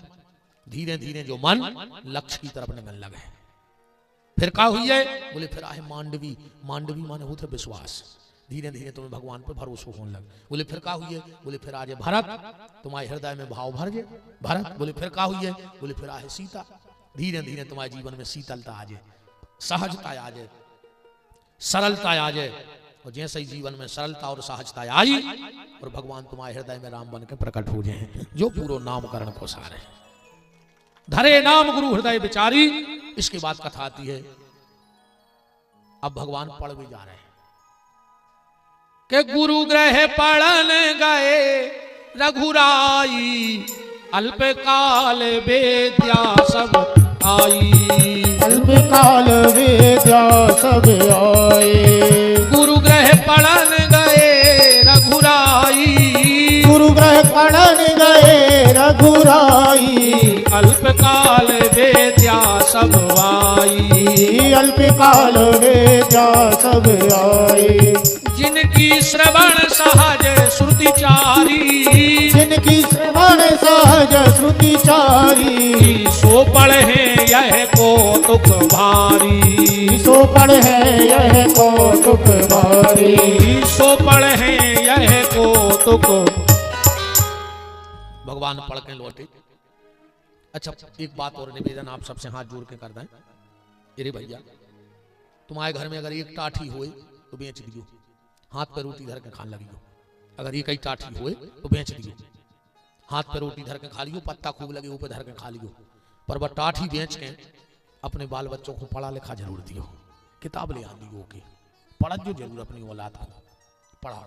धीरे धीरे जो मन लक्ष्य की तरफ निकलने लगे। फिर का हुई है? बोले फिर आहे मांडवी। मांडवी माने होते विश्वास। धीरे धीरे तुम्हें भगवान पर भरोसा होने लगे। बोले फिर का हुई है? बोले फिर आज भरत, तुम्हारे हृदय में भाव भर जाए भरत। बोले फिर का हुई है? बोले फिर आहे सीता। धीरे धीरे तुम्हारे जीवन में शीतलता आ जाए, सहजता आ जाए, सरलता आ जाए। और जैसे ही जीवन में सरलता और सहजता आई और भगवान तुम्हारे हृदय में राम बन के प्रकट हो जाए, जो पूरो नामकरण को सारे धरे नाम गुरु हृदय विचारी। इसके बाद कथा आती है, अब भगवान पढ़ भी जा रहे हैं कि गुरु ग्रह पढ़न गए रघुराई, अल्पकाल वेद्या सब आई। अल्पकाल वेद्या सब आए। गुरु ग्रह पढ़न गए रघुराई, गुरु ग्रह पढ़न गए रघुराई। अल्पकाल वेद्या सब आई। अल्पकाल वेद्या सब आए। जिनकी श्रवण सहज श्रुति चारी, जिनकी श्रवण सहज श्रुति चारी। सो पढ़े यह कौतुक भारी, सो पढ़े यह कौतुक भारी। सो पढ़े यह कौतुक। भगवान पढ़ के लौटे। अच्छा एक बात और निवेदन आप सबसे हाथ जोड़ के कर दें। अरे भैया तुम्हारे घर में अगर एक टाठी होए तो बेच दियो, हाथ पे रोटी धर के खाने लगियो। अगर एक ही टाठी होए तो बेच दियो, हाथ पे रोटी धर के खा लियो, पत्ता खूब लगे ऊपर धर के खा लियो। पर वह टाठी बेच के अपने बाल बच्चों को पढ़ा लिखा जरूर दियो, किताब ले आ दियो के पढ़ा जो जरूर अपनी औलाद को पढ़ा।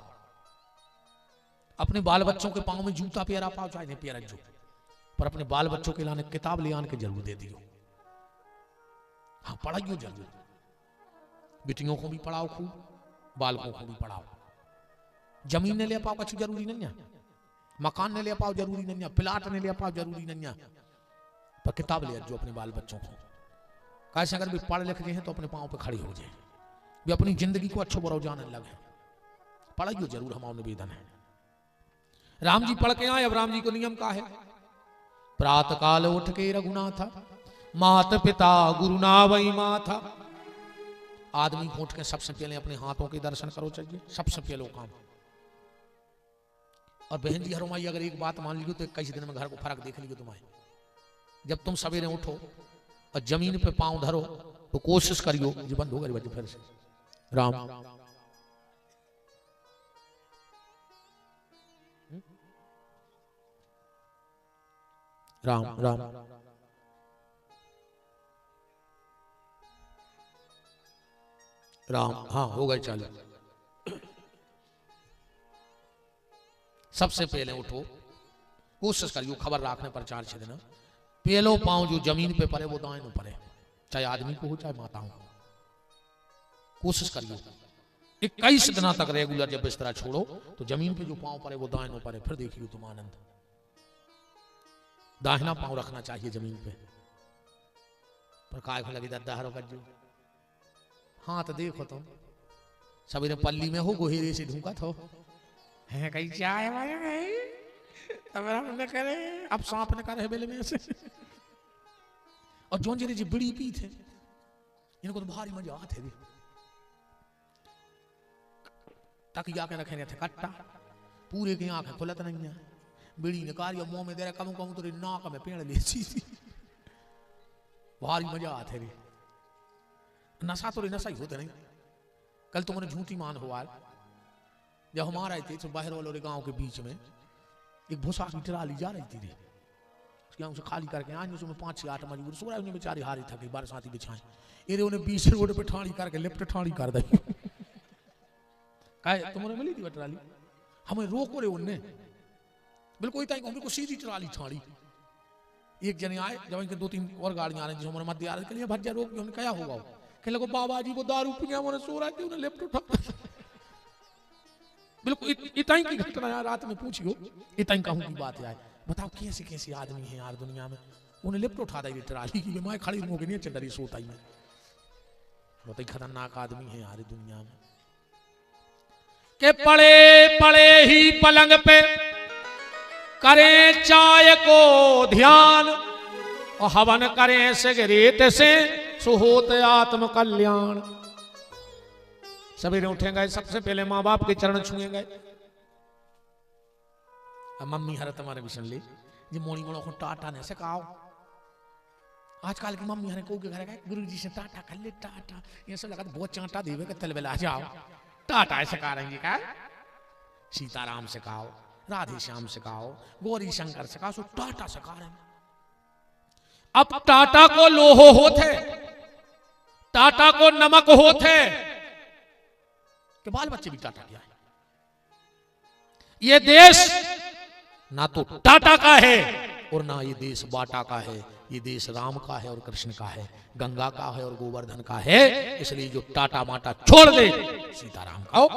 अपने बाल बच्चों के पाँव में जूता प्यारा पाओ चाहे नहीं प्यारा जो, पर अपने बाल बच्चों के लाने किताब ले आने के जरूर दे दियो। हाँ पढ़ाइयो जरूर, बेटियों को भी पढ़ाओ खूब, बालकों को भी पढ़ाओ। जमीन ने ले पाओ कछु जरूरी नहीं है, मकान ने ले पाओ जरूरी नहीं है, प्लाट ने ले पाओ जरूरी नहीं है, पर किताब ले जो अपने बाल बच्चों को। कैसे अगर भी पढ़ लिख गए हैं तो अपने पाँव पे खड़ी हो जाए, भी अपनी जिंदगी को अच्छो बुरा जानने लगे। पढ़ाइयो जरूर हमारा निवेदन है। राम जी पढ़ के आए। अब राम जी को नियम का है, प्रातः काल उठ के रघुनाथा, मात पिता गुरु नावई माथा। आदमी को उठ के सबसे पहले अपने हाथों के दर्शन करो चाहिए, सबसे पहले काम। और बहन जी हरुमाई अगर एक बात मान लियो तो 21 दिन में घर को फर्क देख लियो तुम्हारे। जब तुम सवेरे उठो और जमीन पे पांव धरो तो कोशिश करियो जी बंद हो गई बच्चे फिर से राम राम राम राम। हाँ हो गए चालू। सबसे पहले उठो, कोशिश करियो खबर रखने पर 4-6 दिन पहलो पांव जो जमीन पे पड़े वो दाएं पड़े, चाहे आदमी को हो चाहे माता हो। कोशिश करियो 21 दिनों तक रेगुलर जब बिस्तरा छोड़ो तो जमीन पे जो पांव पड़े वो दाएं पड़े, फिर देखियो तुम आनंद। दाहिना पांव रखना चाहिए जमीन पे, पर काय को लगी दर्दारो कर जो हाथ देखो तुम सवेरे पल्ली में हो गोहेरे से ढूंका थो है कहीं चाय वाले गई अब हम न करे, अब सांप न करे बेले में से। और जोन जी जी बिड़ी पी थे इनको तो भारी मजा आते थे। तकिया के रखे थे कट्टा, पूरे की आंखें खुलत नहीं है, बिड़ी निकाल मुंह में दे रहा कम कम तो नाक में पेड़ ले थी। भारी मजा आते थे। नशा तो नशा ही होते नहीं। कल तुम्हारे झूठी मान हुआ जब हम आ रहे थे तो बाहर वालों गांव के बीच में एक भूसा की ट्राली जा रही थी, उसे खाली करके आज उसमें 5 से 8 मजबूर सो रहा है, उन्हें बेचारी हारी थकी बरसाती बिछाए ये उन्हें 20 रोड पे ठाणी करके लेफ्ट ठाणी कर दी। कहे तुम्हारे मिली थी ट्राली, हमें रोको रे उनने बिल्कुल हमको सीधी ट्राली ठाणी। एक जने आए जब इनके 2-3 और गाड़ियां आ रही जिस हमारे मध्य आ रही के लिए भज्जा रोक हमने क्या होगा कह लगो बाबा जी वो दारू पिया मैंने सो रहा थी उन्हें लेफ्ट उठा। बिल्कुल इतना ही की घटना यार रात में पूछियो, इतना ही कहूँ की बात यार। बताओ कैसे कैसे आदमी है यार दुनिया में। उन्हें लिफ्ट उठा दी ट्राली की, मैं खड़ी होगी नहीं चंदरी सोता ही में। बहुत ही खतरनाक आदमी है यार दुनिया में। के पड़े पड़े ही पलंग पे करें चाय को ध्यान और हवन करें सिगरेट से सुहोत आत्म कल्याण। सवेरे उठेंगे सबसे पहले माँ बाप के चरण छुएंगे। अब मम्मी हर तुम्हारे भी सुन ली जी मोड़ी मोड़ो को टाटा ने सिखाओ। आजकल की मम्मी हरे को के घर गए गुरु जी से टाटा कर ले टाटा, ये सब लगा बहुत चांटा देवे के तल बेला जाओ टाटा सिखा रही का। सीताराम सिखाओ, राधे श्याम सिखाओ, गौरी शंकर सिखाओ, सो टाटा सिखा रहे। अब टाटा को लोहो होते, टाटा को नमक होते कि बाल बच्चे भी टाटा क्या है। ये देश ना तो टाटा का है और ना ये देश बाटा का है। ये देश राम का है और कृष्ण का है, गंगा का है और गोवर्धन का है। इसलिए जो टाटा माटा छोड़ दे सीताराम का हो।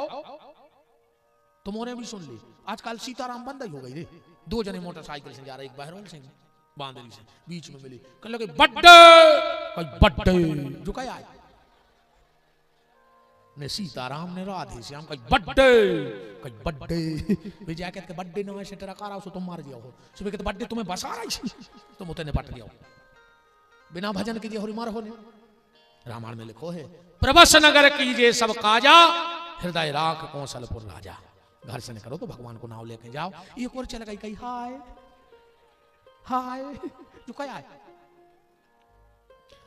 तुमने भी सुन ली आजकल सीताराम बंद ही हो गई रे। दो जने मोटरसाइकिल से जा रहे, एक बहरोल से बांदरी से बीच में मिली, कल लगे बर्थडे कोई बर्थडे जो क्या आए ने सीताराम ने राधे श्याम कोई बर्थडे वे जाके के बर्थडे न से तेरा कारा सो तुम मार दिया हो। सुबह के तो बर्थडे तुम्हें बसा रही तुम उतने पट दिया बिना भजन के दिया हो मार हो। रामायण में लिखो है प्रभस नगर कीजिए सब काजा हृदय राख कौशलपुर राजा। घर से निकलो तो भगवान को नाम लेके जाओ। एक और चल गई कही हाय हाय जो क्या है।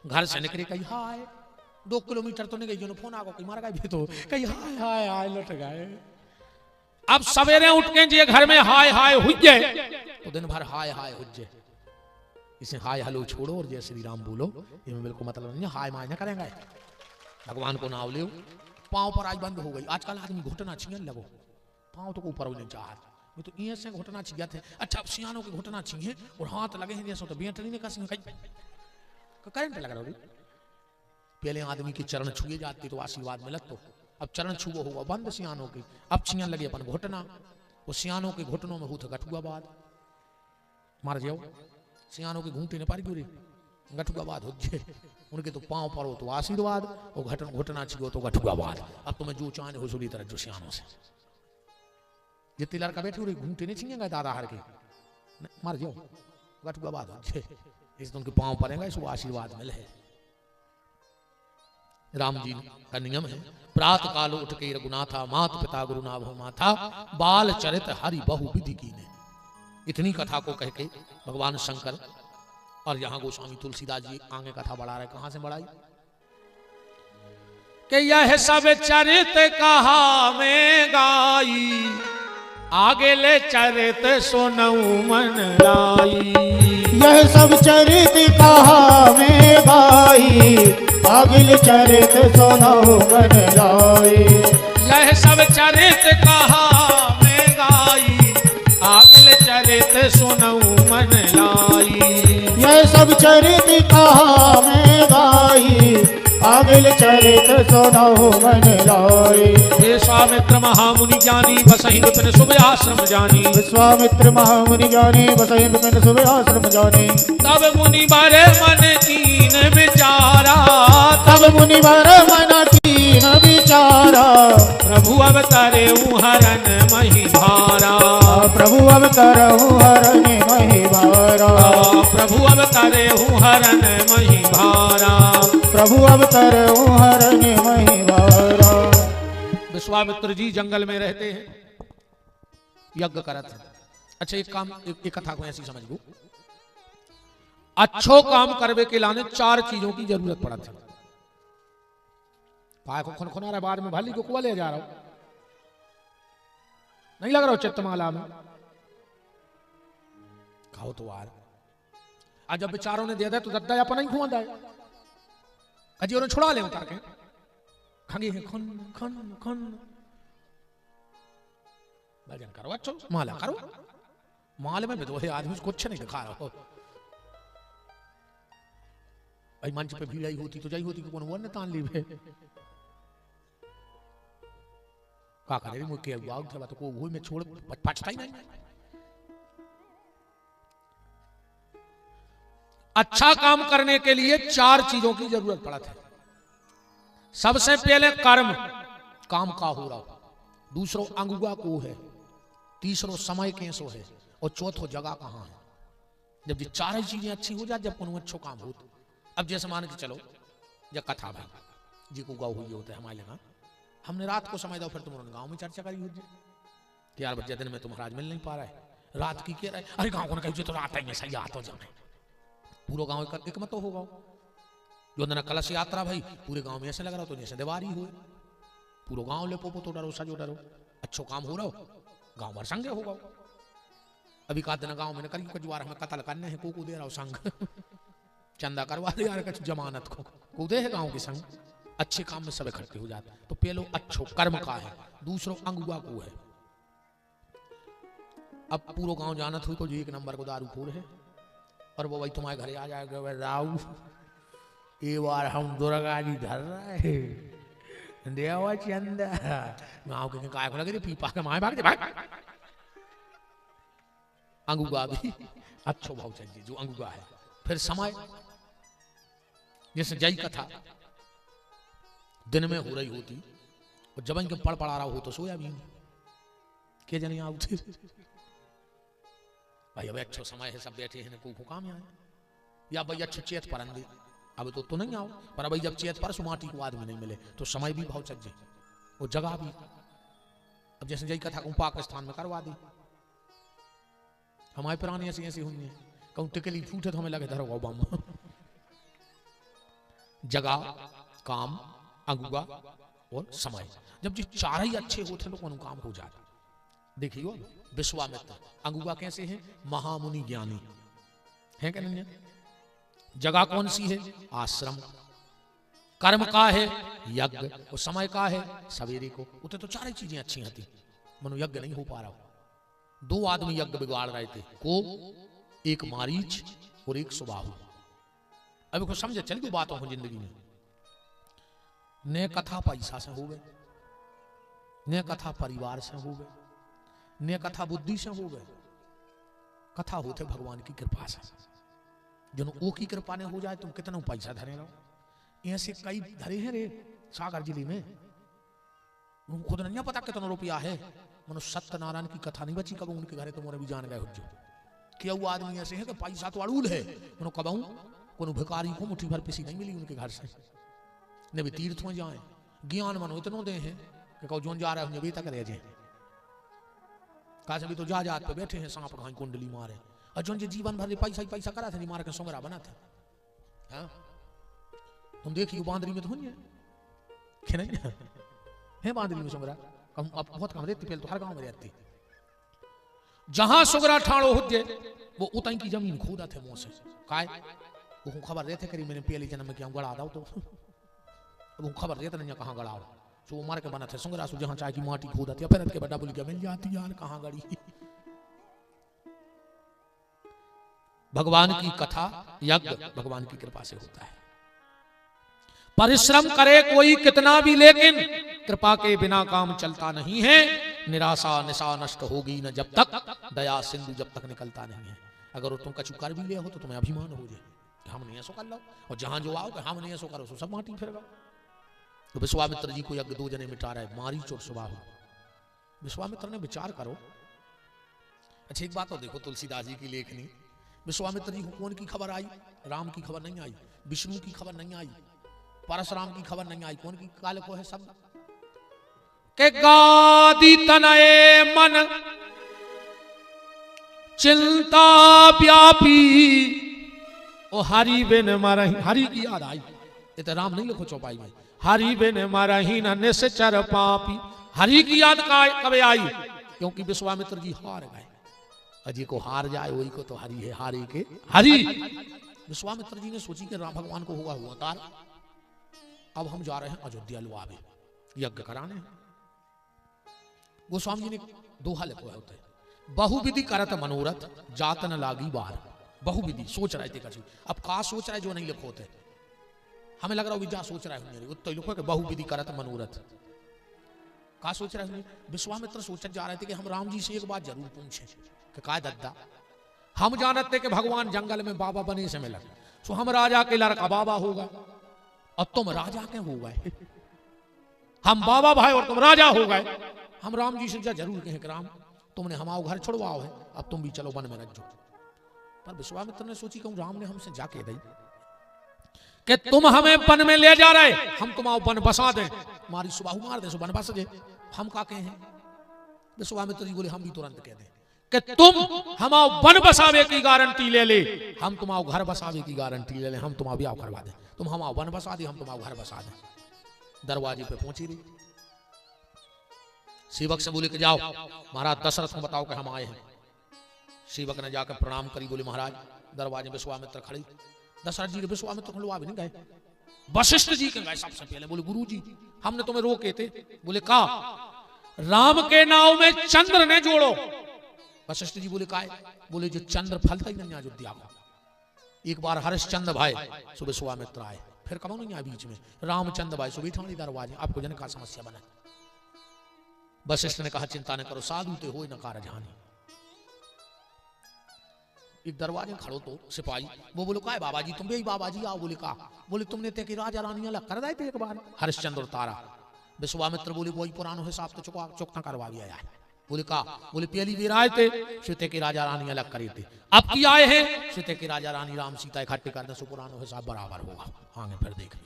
घर से निकले कही हाय 2 किलोमीटर तो नहीं गई जो फोन आ गई मार गई तो कही हाय हाय हाय लट गए। अब सवेरे उठ के जी घर में हाय हाय हुज्जे तो दिन भर हाय हाय हुज्जे। इसे हाय हलो छोड़ो और जय श्री राम बोलो, ये बिल्कुल मतलब नहीं हाय माय ना करेंगे। भगवान को नाम लियो। पांव पर आज बंद हो गई। आजकल आदमी घुटना छीन लगो, पांव तो ऊपर हो चाह मैं तो ये से घुटना छिया थे। अच्छा अब सियानों के घुटना छिए और हाथ लगे हैं जैसे तो बेटरी ने कसी करंट लग रहा। पहले आदमी के चरण छुए जाते तो आशीर्वाद मिलत, तो अब चरण छुओ हुआ बंद सियानों के। अब छियन लगे अपन घुटना, वो सियानों के घुटनों में हुत गठुआ बाद मार जाओ। सियानों के घूंटे ने पारी गिरे गठुआ बाद हो जाए। उनके तो पांव पर हो तो आशीर्वाद और घुटना छियो तो गठुआ बाद। अब तुम्हें जो चाहे हो सुनी तरह जो सियानों से जितनी लड़का बैठे हुए घूंटे नहीं छिएंगे दादा हर के मार जाओ गठुआ बाद हो जाए। इस उनके पांव पड़ेगा इसको आशीर्वाद मिले है। राम जी का नियम है प्रात काल उठ के रघुनाथा मात पिता गुरु ना भव माथा बाल चरित हरि बहु विधि की ने। इतनी कथा को कह के भगवान शंकर और यहाँ गोस्वामी तुलसीदास जी आगे कथा बढ़ा रहे। कहां से बढ़ाई कि यह सब चरित कहा में गाई आगे ले चरित सुनऊ मन लाई। यह सब चरित कहा में गाई आगिल चरित सुनऊ मन लाई। यह सब चरित कहा में गाई आगिल चरित सुनऊ मन लाई। यह सब चरित कहा में गाई आगिल चरित सुनऊ मन लाई। विश्वामित्र महामुनि ज्ञानी बसहि विपिन शुभ आश्रम जानी। विश्वामित्र महामुनि ज्ञानी बसहि विपिन शुभ आश्रम जानी। तब मुनि बर मन कीन विचारा, तब मुनि बर मन कीन विचारा। प्रभु अवतरे हरन मही भारा, प्रभु अवतरहु हरन मही भारा। प्रभु अवतरे हरन मही भारा, प्रभु अवतरहु हरन मही भारा। विश्वामित्र जी जंगल में रहते हैं, यज्ञ करत हैं। अच्छा एक काम एक कथा को ऐसी समझ लो, अच्छो काम करवे के लाने 4 चीजों की जरूरत पड़त है। पाए को खुनखुना रहा बाद में भाली को कुआ ले जा रहा हूं नहीं लग रहा हो चित्तमाला में खाओ तो यार। आज जब बेचारों ने दे दिया तो दद्दा अपन नहीं खुआ दाए अजी उन्हें छुड़ा ले उतार के खंगे खन खन खन भजन करो अच्छो माला करो। माल में भी तो आदमी कुछ नहीं दिखा रहा हो। भाई मंच पे भीड़ आई होती तो जाई होती कि कौन वन तान ली भे का करे मुझे वाव था तो को वो में छोड़ पछता ही नहीं। अच्छा काम करने के लिए 4 चीजों की जरूरत पड़ती है। सबसे पहले कर्म, काम का हो रहा, दूसरो अंगुआ को है, तीसरो समय कैसो है, और चौथो जगह कहाँ है। जब ये 4 चीजें अच्छी हो जाए, जब कोनो अच्छो काम हो। अब जैसे मान के चलो जब कथा भाई जी को गाँव हुई होता है हमारे लगा, हमने रात को समय दो, फिर तुम गांव में चर्चा करी हुई कि यार बच्चे दिन में तुम महाराज मिल नहीं पा रहा है, रात की कह रहा है, अरे गाँव को कही तो रात ही सही आता जाए, पूरा गाँव एक मत होगा। जो दिन कलश यात्रा भाई पूरे गांव में ऐसे लग रहा तो जैसे दीवारी हुए, पूरा गांव ले पोपो तो डरो सजो डरो, अच्छो काम हो रहा हो, गांव भर संगे होगा। अभी का दिन गांव में करी कजवार हमें कत्ल करने हैं, को दे रहा हो संग चंदा करवा दे यार कुछ जमानत को दे है गांव के संग, अच्छे काम में सब इकट्ठे हो जाते। तो पहलो अच्छो कर्म का है, दूसरो अंगुआ को है। अब पूरा गांव जानत हुई तो जो 1 नंबर को दारू खोर है, और वो भाई तुम्हारे घरे आ जाएगा राऊ ये बार हम दुर्गा जी धर रहे देवा चंदा गाँव के काय को लगे पीपा के माए भाग दे भाग। अंगुआ भी अच्छो भाव चाहिए जो अंगुआ है। फिर समय, जैसे जय कथा दिन में हो रही होती और जब इनके पढ़ रहा हो तो सोया भी के जने आओ भाई अब अच्छो समय है, सब बैठे हैं को काम आए, या भाई अच्छो चेत परंदे अब तो नहीं आओ, पर भाई जब चेत पर सुमाटी को आदमी नहीं मिले तो समय भी भाव चाहिए और जगह भी। अब जैसे जय कथा को पाकिस्तान में करवा दी, हमारे पुरानी ऐसी ऐसी हुई है, कहूँ टिकली फूटे तो हमें लगे धरो बम। जगह, काम, अंगुआ और समय, जब ये 4 ही अच्छे होते तो कौन काम हो जाता। देखियो विश्वामित्र अंगुआ कैसे हैं, महामुनि ज्ञानी है क्या नहीं है। जगह कौन सी है, आश्रम। कर्म का है यज्ञ, और समय का है सवेरे को। उतने तो 4 ही चीजें अच्छी आती, मनो यज्ञ नहीं हो पा रहा। 2 आदमी यज्ञ बिगाड़ रहे थे, को एक मारीच और एक सुबाहु। अभी को समझे चल गई बातों को जिंदगी में। ने कथा पैसा से हो गए, ने कथा परिवार से हो गए, ने कथा बुद्धि से हो गए। कथा होते भगवान की कृपा से, जन ओ की कृपा ने हो जाए तुम कितना पैसा धरे रहो। ऐसे कई धरे हैं रे सागर जिले में, खुद नहीं पता कितना रुपया है। मनो सत्यनारायण की कथा नहीं बची, कब उनके घरे तुम्हारे भी जान गए हो जो क्या वो आदमी ऐसे है कि पैसा तो अड़ूल है, मनो कब कोनो भिखारी को मुट्ठी भर पैसी नहीं मिली उनके घर से। ने भी तीर्थ में जाए, ज्ञान मनो इतनो दे हैं कि कहो जोन जा रहा है तक रह जाए। काश अभी तो जात पे बैठे हैं, सांप कहीं कुंडली मारे, और जो जीवन भर पैसा ही पैसा करा था, नहीं मार के सोंगरा बना था। हाँ तुम देखिए बांदरी में तो नहीं है बांदरी में सोंगरा कम, अब बहुत कम रहती, पहले तो हर गांव में रहती। जहां सोंगरा ठाड़ो हो जाए वो उतई की जमीन खोदा थे मुंह से काय, वो खबर रहते करी मैंने पहले जन्म में क्या गड़ा दाओ, तो वो खबर रहता नहीं कहाँ गड़ा हो, तो वो मार के बना था सोंगरा सु, जहां चाय की माटी खोदा थी फिर के बड़ा बोल के मिल जाती यार कहाँ गड़ी। भगवान की कथा यज्ञ भगवान की कृपा से होता है। परिश्रम करे कोई कितना भी, लेकिन कृपा के बिना काम चलता नहीं है। निराशा निशा नष्ट होगी न जब तक दया सिंधु जब तक निकलता नहीं है। अगर तुम कछु कर भी ले हो तो तुम्हें अभिमान हो जाए कि हम नहीं ऐसा कर लो, और जहां जो आओ हम नहीं ऐसा करो, सब माटी फिर गो। तो विश्वामित्र जी को यज्ञ 2 जने मिटा रहे, मारीच और सुबाहु। विश्वामित्र ने विचार करो। अच्छा एक बात तो देखो, तुलसीदास जी की लेखनी, विश्वामित्र जी को कौन की खबर आई, राम की खबर नहीं आई, विष्णु की खबर नहीं आई, परशुराम की खबर नहीं आई, कौन की काल को है सब के गादी तनये मन चिंता व्यापी, ओ हरि बिन मरही, हरि की याद आई। ये तो राम नहीं लिखो चौपाई में, हरि बिन मरही न निश्चर पापी। हरि की याद कब आई, क्योंकि विश्वामित्र जी हार गए। अजी को हार जाए वही को तो हरि है, हारी के हरि। विश्वामित्र जी ने सोची कि राम भगवान को होगा हुआ तार, अब हम जा रहे हैं अयोध्या लुआवे यज्ञ कराने। गोस्वामी जी ने दोहा लिखा होते, बहुविधि करत मनोरथ जात न लागी बार। बहुविधि सोच रहे थे कछु, अब का सोच रहे जो नहीं लिखो होते, हमें लग रहा है जा सोच रहा है मेरे तो लिखो कि बहु विधि करत मनोरथ। का सोच रहा है? विश्वामित्र सोचत जा रहे थे कि हम राम जी से एक बात जरूर पूछे कि का दद्दा, हम जानते कि भगवान जंगल में बाबा बने से मिला, सो हम राजा के लड़का बाबा होगा और तुम राजा के हो गए, हम बाबा भाई और तुम राजा हो गए। हम राम जी से जरूर कहें कि राम तुमने हमारा घर छुड़वाओ है, अब तुम भी चलो वन में रख जाओ। पर विश्वामित्र ने सोची कहूं राम ने हमसे जाके दी कि तुम हमें वन में ले जा रहे, हम तुम्हारा वन बसा दें, हमारी सुबाहु मार दे, वन बस दे, हम का कहे हैं? विश्वामित्र जी बोले हम भी तुरंत कह दें कि तुम हमारा वन बसावे की गारंटी ले ले, हम तुम्हारा घर बसावे की गारंटी ले ले, हम तुम्हारा ब्याह करवा दें, तुम हमारा वन बसा दे, हम तुम्हारा घर बसा दें। दरवाजे पे पहुंची रही, सेवक से बोले कि जाओ महाराज दशरथ को बताओ कि हम आए हैं। सेवक ने जाकर प्रणाम करी, बोले महाराज दरवाजे में विश्वामित्र खड़ी। दशरथ जी विश्वामित्र खुलवा भी नहीं गए, वशिष्ठ जी के गए सबसे पहले। बोले गुरु जी हमने तुम्हें रोके थे। बोले का? राम के नाव में चंद्र ने जोड़ो। वशिष्ठ जी बोले का? बोले जो चंद्र फलता ही नहीं अयोध्या को। एक बार हरिश्चंद्र भाई सो विश्वामित्र आए, फिर कब नहीं आया बीच में रामचंद्र भाई सो बैठा दरवाजे, आपको जन का समस्या बना। वशिष्ठ ने कहा चिंता न करो, साधु ते हो न कारज हानि। एक दरवाजे खड़ो तो सिपाही, वो बोलो का है बाबा जी, तुम भी बाबा जी आओ। बोले का? बोले तुमने ते कि राजा रानी अलग कर दे थे एक बार, हरिश्चंद्र तारा। विश्वामित्र बोले वही पुरानो हिसाब तो चुकता करवा दिया है। बोले का? बोले पहली बार आए थे सीते के राजा रानी अलग करे थे, अब की आए हैं सीते के राजा रानी राम सीता इकट्ठे कर दे, सो पुरानो हिसाब बराबर होगा, आगे फिर देख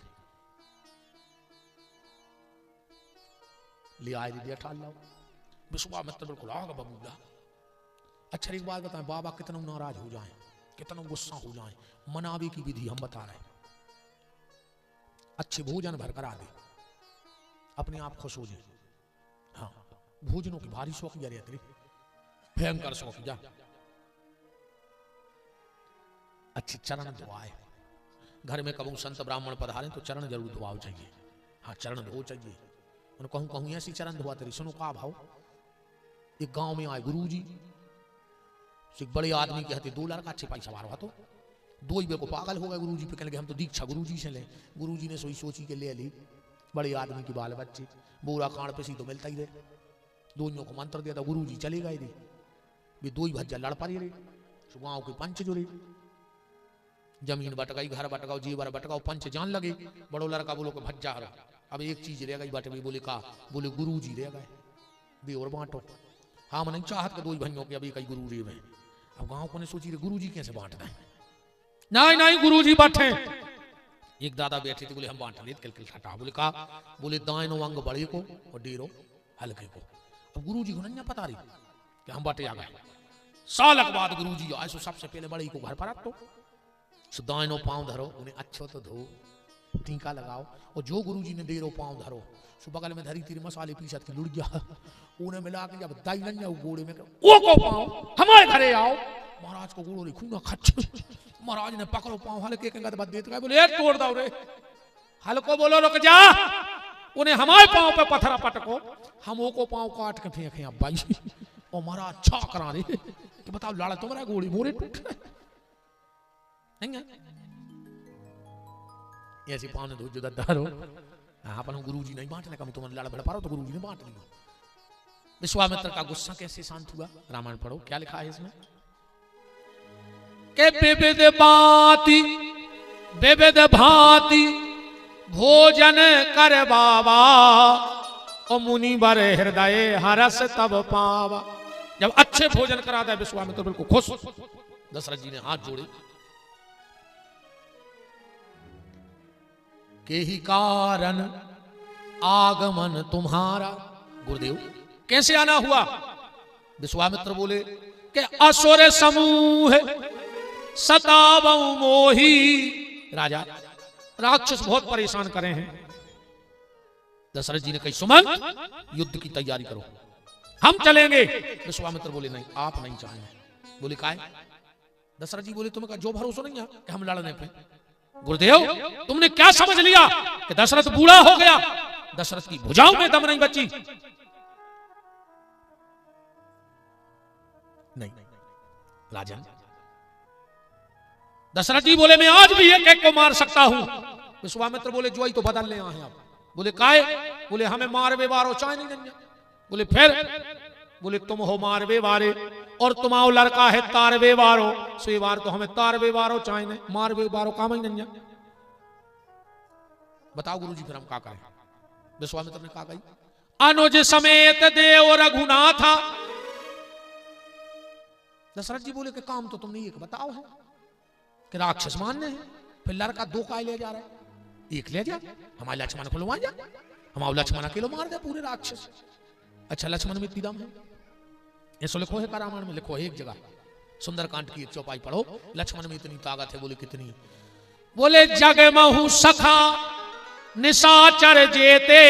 ले आए दीदी ठाल लो। विश्वामित्र बिल्कुल आग बबूला। अच्छा एक बात बताएं, बाबा कितना नाराज हो जाएं, कितना गुस्सा हो जाएं, मनावे की विधि हम बता रहे हैं। अच्छे भोजन भर करा दे, अपने आप खुश हो जाए। हाँ भोजनों की भारी शौक जा रही, भयंकर शौक जा। अच्छी चरण धोआए, घर में कबू संत ब्राह्मण पधारे तो चरण जरूर धोआव चाहिए। हाँ चरण धो चाहिए। उन्हें कहूं कहूं ऐसी चरण धोआ तेरी। सुनो का भाव, एक गांव में आए गुरुजी, एक बड़े आदमी के हाथे 2 लड़का छिपाई सवार हुआ, तो 2 ही को पागल हो गए गुरुजी पे, कहने लगे हम तो दीक्षा गुरुजी से ले। गुरुजी ने सोई सोची के ले ली, बड़े आदमी की बाल बच्चे बोरा कांड पे सी तो मिलता ही रहे। दोनों को मंत्र दिया था, गुरुजी चले गए थे, वे 2 ही भज्जा लड़ पा रहे। गाँव के पंच जुड़े, जमीन बटकाई, घर बटकाओ, जीवर बटकाओ, पंच जान लगे। बड़ो लड़का बोलो के भज्जा हरा, अब एक चीज रह गई बट में। बोले का? बोले गुरुजी रह गए, भी और बांटो। हाँ मैंने चाहत के 2 भाइयों के अभी कई गुरु रे में। अब गांव को ने सोची रे गुरुजी कैसे बांट दें? नहीं नहीं गुरुजी बैठे। एक दादा बैठे थे, बोले हम बांट लेते किल हटा। बोले का? बोले दाएं अंग बड़े को और डेरो हल्के को। अब गुरुजी को नहीं पता रही कि हम बांटे आ गए। सालक बाद गुरुजी आए, सो सबसे पहले बड़े को घर पर आप तो दाएं पांव धरो, उन्हें अच्छो तो धो, टीका लगाओ, और जो गुरुजी ने डेरो पांव धरो, सो बगल में धरी तेरी मसाले पीसत की लुड़ गया, उन्हें मिला के जब दाई लग जाओ गोड़े में ओ को पाओ हमारे घरे आओ। महाराज को गोड़ो खूना खच, महाराज ने पकड़ो पांव हल्के के गद देत गए, बोले तोड़ दो रे। हल्को बोलो रुक जा, उन्हें हमारे पांव पे पत्थर पटको, हम ओ को पांव काट के फेंके अब भाई। और महाराज छा करा दे कि बताओ लड़ा तुम्हारा गोली मोरे टूट नहीं ऐसी पाँव ने धो जो दद्दारो। अपन गुरुजी नहीं बांटने का, तुम लड़ भड़ पारो तो गुरुजी ने बांट लिया। विश्वामित्र का गुस्सा कैसे शांत हुआ? रामायण पढ़ो, क्या लिखा है इसमें के विविध भांति भोजन कर बाबा, और मुनि बर हृदय हरस तब पावा। जब अच्छे भोजन करा दे विश्वामित्र बिल्कुल खुश। दशरथ जी ने हाथ जोड़े, के ही कारण आगमन तुम्हारा। गुरुदेव कैसे आना हुआ? विश्वामित्र बोले कि असुर समूह सतावं मोही। राजा राक्षस बहुत परेशान करे हैं। दशरथ जी ने कही सुमन युद्ध की तैयारी करो, हम चलेंगे। विश्वामित्र बोले नहीं, आप नहीं चाहेंगे। बोले काहे? दशरथ जी बोले तुम्हें जो भरोसा नहीं है कि हम लड़ने पे। गुरुदेव तुमने क्या समझ लिया कि दशरथ बूढ़ा हो गया? दशरथ की भुजाओं में दम नहीं बची। नहीं राजन। दशरथ जी बोले मैं आज भी एक एक को मार सकता हूं। विश्वामित्र बोले जो ही तो बदल ले आए आप। बोले काहे? बोले हमें मारवे वारो चाहे नहीं जन्या। बोले फिर? बोले तुम हो मारवे वारे और तुम्हारा लड़का है तारवे वारो, सो ये बार तो हमें तारवे वारो चाहे नहीं, मारवे वारो काम ही नहीं। बताओ गुरुजी फिर हम का करें? विश्वामित्र ने कहा गई अनुज समेत देव रघुनाथा। दशरथ जी बोले कि काम तो तुमने एक बताओ है कि राक्षस मानने हैं, फिर लड़का दो काय ले जा रहा है, एक ले जा, हमारे लक्ष्मण को लो जा, हमारे लक्ष्मण अकेलो मार दे पूरे राक्षस। अच्छा लक्ष्मण में इतनी दम है? ऐसा लिखो है रामायण में, लिखो है एक जगह, सुंदरकांड की एक चौपाई पढ़ो, लक्ष्मण में इतनी ताकत है। बोले कितनी? बोले जग महु सखा निशाचर जेते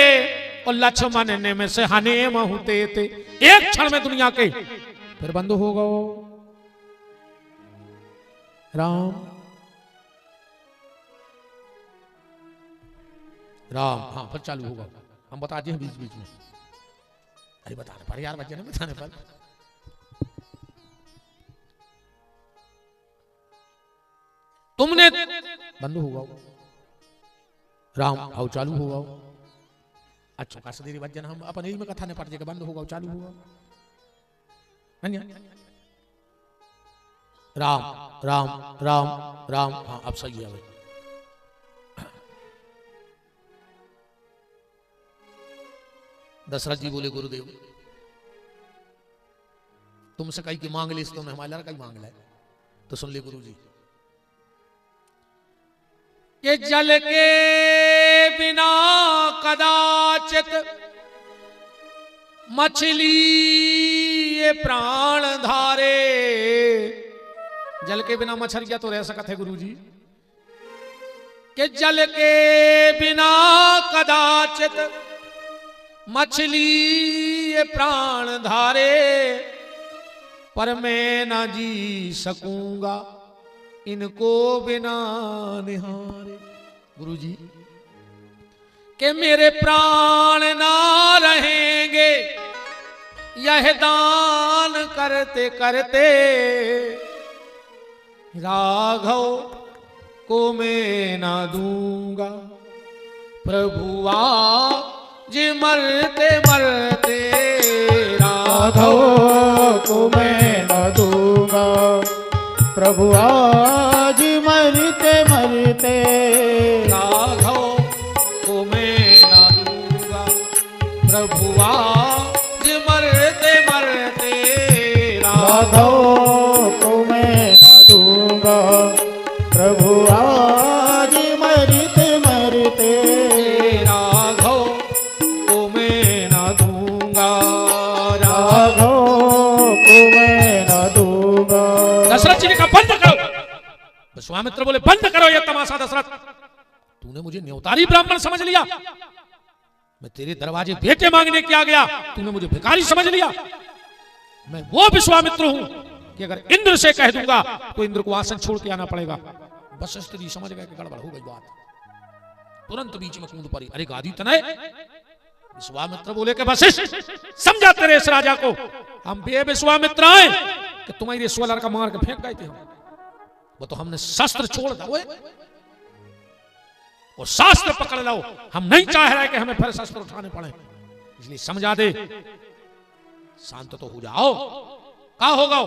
और लक्ष्मण ने में से हने महु तेते। एक क्षण में दुनिया के फिर बंद हो गो राम राम। हाँ फिर चालू होगा, हम बताते हैं बीच बीच में। अरे बताने पर यार, बच्चे ने बताने पर। तुमने बंद होगा राम, आओ चालू होगा। अच्छा का सदेरी बच्चन हम अपन यही में कथा ने पढ़ जाएगा, बंद होगा चालू होगा। राम राम राम राम। हाँ अब सही है भाई। दशरथ जी बोले गुरुदेव तुमसे कहीं की मांग ली, तुमने हमारे लड़का ही मांग लिया। तो सुन ले गुरु जी कि जल के बिना कदाचित मछली ये प्राण धारे। जल के बिना मछलियां तो रह सकते है गुरु जी, कि जल के बिना कदाचित मछली ये प्राण धारे, पर मैं ना जी सकूंगा इनको बिना निहारे। गुरु जी कि मेरे प्राण ना रहेंगे यह दान करते करते, राघव को मैं ना दूंगा प्रभुआ जी मरते मरते। राघव को मैं न दूंगा प्रभु आज मरते मरते। राघव को मैं न दूंगा प्रभु आज मरते मरते। राघव को मैं न दूंगा प्रभु आज मरते मरते। राघव को मैं न दूंगा, राघव को मैं न दूंगा। दशरथ जी ने कहा बंद करो। विश्वामित्र बोले बंद करो ये तमाशा दशरथ, तूने मुझे न्योतारी ब्राह्मण समझ लिया, मैं तेरे दरवाजे बेटे मांगने क्या गया, तूने मुझे भिखारी समझ लिया। मैं वो विश्वामित्र हूं कि अगर इंद्र से कह दूंगा तो इंद्र को आसन छोड़ के आना पड़ेगा। बस स्त्री समझ गए कि गड़बड़ हो गई बात, तुरंत बीच में कूद पड़ी। अरे गादी तनय। विश्वामित्र बोले कि वशिष्ठ समझा तेरे इस राजा को, हम बे विश्वामित्र आए कि तुम्हारे स्वलर का मार के फेंक गए थे, वो तो हमने शस्त्र छोड़ दो और शास्त्र पकड़ लो। हम नहीं चाह रहे कि हमें फिर शस्त्र उठाने पड़े, इसलिए समझा दे, शांत तो हो जाओ। क्या होगा?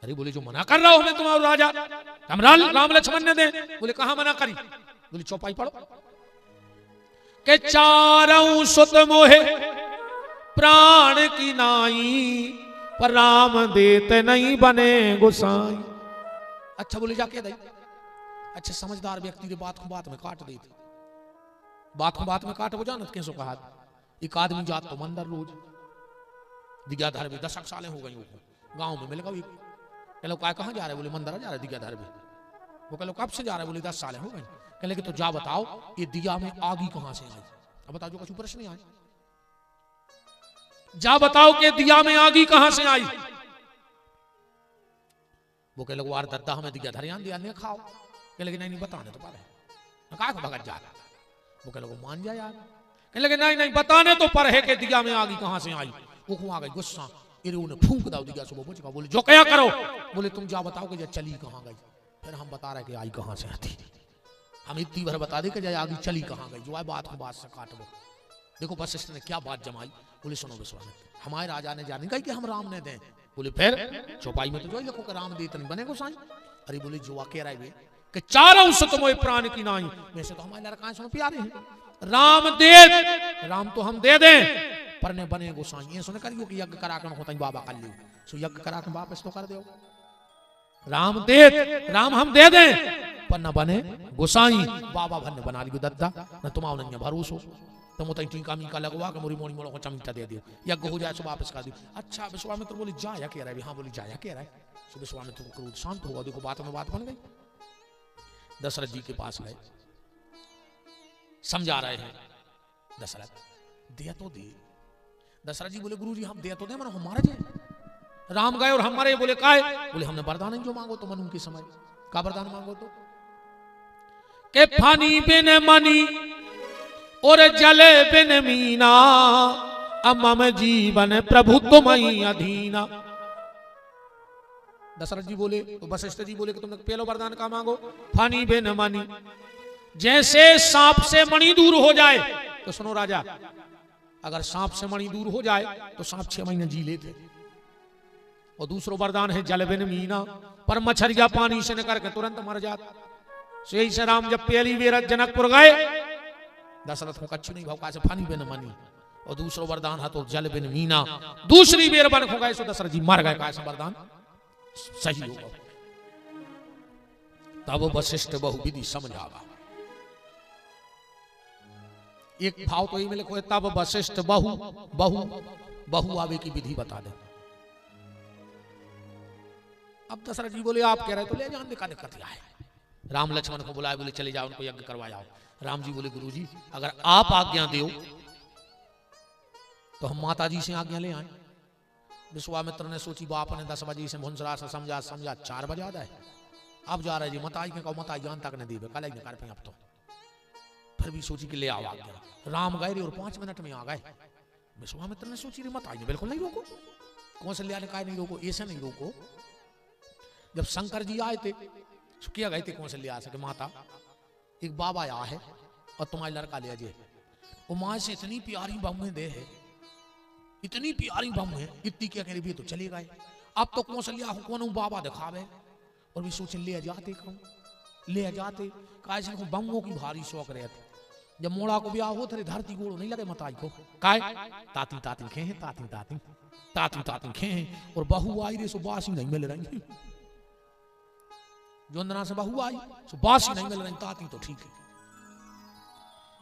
अरे बोले जो मना कर रहा हो हमें तुम्हारा राजा, हम राम लक्ष्मण ने दे। बोले कहां मना करी? बोले चौपाई पढ़ो के चारों सुत मोहे प्राण की नाई, पर राम देते नहीं बने गोसाई। अच्छा बोले जाके दे। अच्छा समझदार व्यक्ति ने बात को बात में काट दी थी, बात को बात में काट हो जाना कैसे कहा। एक आदमी जात तो मंदिर रोज दिग्याधार भी 10 सालें हो गई, गांव में मिल गई। कह लो कहाँ जा रहे? बोले मंदिर जा रहे दिग्याधार भी। वो कह लो कब से जा रहे? बोले 10 सालें हो गई। कह लगे तो जा बताओ ये दिया में आगी कहां से आई? अब बताओ जो कुछ प्रश्न नहीं आए, जा बताओ कि दिया में आगी कहां से आई? वो कह लो वार दद्दा हमें दिया धरियान दिया नहीं खाओ। कह लगे नहीं बताने तो पर है, भगत जा। वो कह लो मान जा यार। कह लगे नहीं बताने तो पर है कि दिया में आगी कहां से आई। वो आ गई गुस्सा, उन्हें फूंक दाओ दिया सुबह बुझ का। बोले जो क्या करो? बोले तुम जा बताओ कि चली कहां गई, फिर हम बता रहे कि आई कहां से आती। हम इतनी भर बता दे कि जाए आगे चली कहाँ गई, जो है बात को बात से काटबो। देखो वशिष्ठ ने क्या बात जमाई। बोले सुनो विश्वामित्र, हमारे राजा ने जाने गई कि हम राम ने दें। बोले फिर चौपाई में तो जो लिखो कि राम देत नहीं बने गोसाई। अरे बोले जो कह रहा है कि चारों सतमोय प्राण की नाई, वैसे तो हमारे लड़का सुनो प्यारे हैं, राम दे, राम तो हम दे दें पर ने बने गोसाई। ये सुन करियो कि यज्ञ करा कर होता बाबा कर लियो, सो यज्ञ करा कर वापस तो कर दो। राम दे, राम हम दे दें पर न बने गोसाई। बाबा भर ने बना लियो दद्दा, न तुम्हारा नहीं भरोसो, तुम तो टीका मीका लगवा के मोरी मोरी मोड़ों को चमचा दे दियो, यज्ञ हो जाए सो वापस कर दियो। अच्छा विश्वामित्र बोले जाया कह रहा है, हाँ बोली जाया कह रहा है। सो विश्वामित्र को क्रोध शांत हुआ। देखो बात में बात बन गई। दशरथ जी के पास गए, समझा रहे हैं। दशरथ दे तो दे। दशरथ जी बोले गुरु जी हम दे तो दे, मन हमारे जे राम गए और हमारे। बोले काय? बोले हमने वरदान जो मांगो तो मन उनके समय का वरदान मांगो तो के फानी बिन मनी और जले बिन मीना, अमम जीवन प्रभु तुम्हीं अधीना। दशरथ जी बोले, वशिष्ठ जी बोले कि तुमने पहलो वरदान का मांगो, फानी बिन मनी, जैसे सांप से मणि दूर हो जाए। तो सुनो राजा, अगर सांप से मणि दूर हो जाए तो सांप 6 महीने जी लेते। और दूसरो वरदान है जल बिन मीना, पर मछरिया पानी से न करके तुरंत मर जाता। सही से राम जब पहली बेर जनकपुर गए, दशरथ को कच्छु नहीं भौका से फानी बिन मनी, और दूसरो वरदान है तो जल बिन मीना। दूसरी बेर बन खो गए सो दशरथ जी मर गए। का वरदान सही होगा। तब वशिष्ठ बहुविधि समझावा। एक भाव तो में लिखो, तब वशिष्ठ बहु बहु बहु आवे की विधि बता दे। अब दशरथ जी बोले आप कह रहे तो ले जाने का दिक्कत क्या है। राम लक्ष्मण को बुलाए, बोले चले जाओ उनको यज्ञ करवाओ। राम जी बोले गुरु जी अगर आप आज्ञा दो तो हम माता जी से आज्ञा ले आए। विश्वामित्र ने सोची बाप ने 10 बजे से भुंसरा से समझा 4 बजा है। अब जा रहे जी मताई के कहो, मताई जान तक ने दी कल कर पे। अब तो फिर भी सोची कि ले आओ आज्ञा। राम गए और 5 मिनट में आ गए। विश्वामित्र ने सोची रे मताई बिल्कुल नहीं रोको, कौशल्या ने कहा नहीं रोको, ऐसे नहीं रोको। जब शंकर जी आए थे क्या गए थे कौशल्या से, माता एक बाबा आया है और तुम्हारा लड़का ले जाए। वो माँ से इतनी प्यारी बम्मे दे है, इतनी प्यारी बम है, इतनी क्या कह रही तो चले गए। अब तो कौशल्या कौन बाबा दिखावे, और भी सोचे ले जाते कहूँ ले जाते। कैसे बम्बों की भारी शौक रहते। जब मोड़ा को ब्याह हो थे धरती गोड़ नहीं लगे मताई को, काय ताती ताती खे हैं, ताती ताती ताती ताती खे हैं। और बहू आई रे सो बासी नहीं मिल रही, जोंदना से बहू आई सो बासी नहीं मिल रही, ताती तो ठीक है।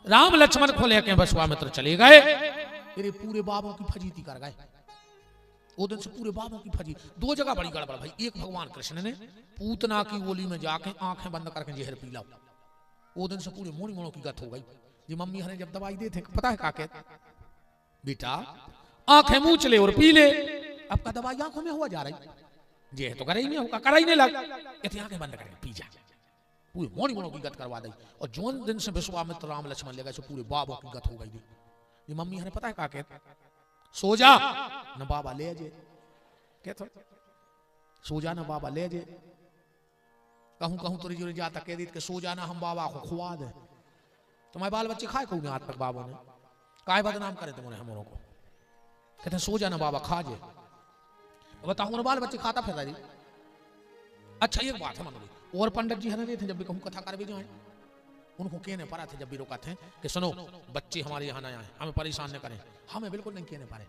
राम लक्ष्मण को लेके विश्वामित्र चले गए। तेरे पूरे बाबों की फजीती कर गए। वो दिन से पूरे बाबों की फजी। 2 जगह बड़ी गड़बड़ भाई। एक भगवान कृष्ण ने पूतना की गोली में जाके आंखें बंद करके जहर पी ला। वो दिन से पूरे मोड़ी मोड़ों की गत हो गई। जी मम्मी हमें जब दवाई दे थे पता है का कहते, बेटा आंखें मुंह चले और पी ले। अब का दवाई आंखों में हुआ जा रही, जे तो करे ही नहीं होगा, करा ही नहीं लग, कहते आंखें बंद करके पी जा। पूरे मोड़ी मोड़ों की गत करवा दी। और जो दिन से विश्वामित्र राम लक्ष्मण ले गए सो पूरे बाबों की गत हो गई। ये मम्मी हमें पता है का कहते, सो जा न बाबा ले जे, कहते सो जा न बाबा ले जे। कहूं कहूं तो जो जाता कह दी कि सो जाना हम बाबा को खुआ दे। तुम्हारे बाल बच्चे खाए कहूँ आज तक बाबा ने काय बदनाम करे तुमने हमरों को। कहते सो जाना बाबा खा जे। बताऊं ना बाल बच्चे खाता फिर जी। अच्छा एक बात है मन और पंडित जी हने थे जब भी कहूँ कथा कर भी जाए उनको कहने पड़ा थे जब भी रोका थे कि सुनो बच्चे हमारे यहाँ नया है, हमें परेशान न करें। हमें बिल्कुल नहीं कहने पारे।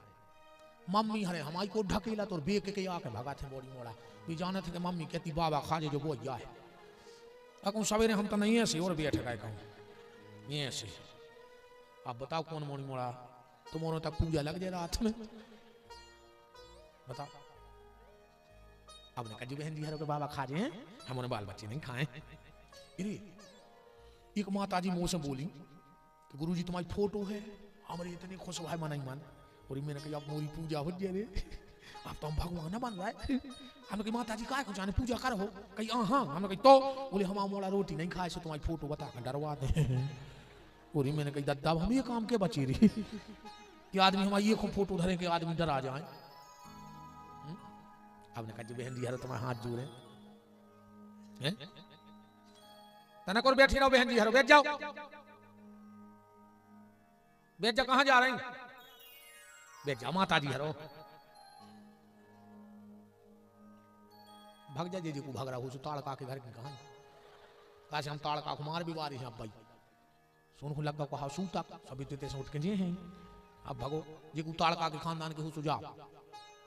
मम्मी हरे हमारी को ढकेला तो बेक के आके भगा थे बॉडी मोड़ा भी जाने थे कि मम्मी कहती बाबा खा जे जो वो या है। कहूँ सवेरे हम तो नहीं ऐसे और भी ठगाए कहूँ ये ऐसे। आप बताओ कौन मोड़ी मोड़ा तुम्हारों तक पूजा लग जाए रात में बताओ। अब ने कजी बहन जी हरो के बाबा खा जे हैं, हम उन्हें बाल बच्चे नहीं खाए। एक माता जी मुंह से बोली कि गुरु जी तुम्हारी फोटो है, हमारे इतने खुश भाई मन ही मन। और मैंने कहा अब मोरी पूजा हो जाए रे, अब तो हम भगवान बन रहा है। हमने कही माता जी काय को जाने पूजा कर हो। कही हाँ। हमने कही तो बोले हम मोड़ा रोटी नहीं खाए सो तुम्हारी फोटो बता कर डरवा दे। और मैंने कही दद्दा हम ये काम के बची रही कि आदमी हमारी ये फोटो धरे के आदमी डरा जाए। आपने कहा जी बहन जी हर तुम्हारे हाथ जोड़े तनक और बैठी रहो बहन जी, हरो बैठ जाओ, बैठ जा, कहां जा रही? बैठ जाओ माता जी, हरो भाग जा जी को भाग रहा हो ताड़का के घर की कहानी, काश हम ताड़का को मार भी बारी हैं। अब भाई सुन को लगा कहा सूता सभी तेते से उठ के जे हैं। अब भगो जी को ताड़का के खानदान के हो सुझाव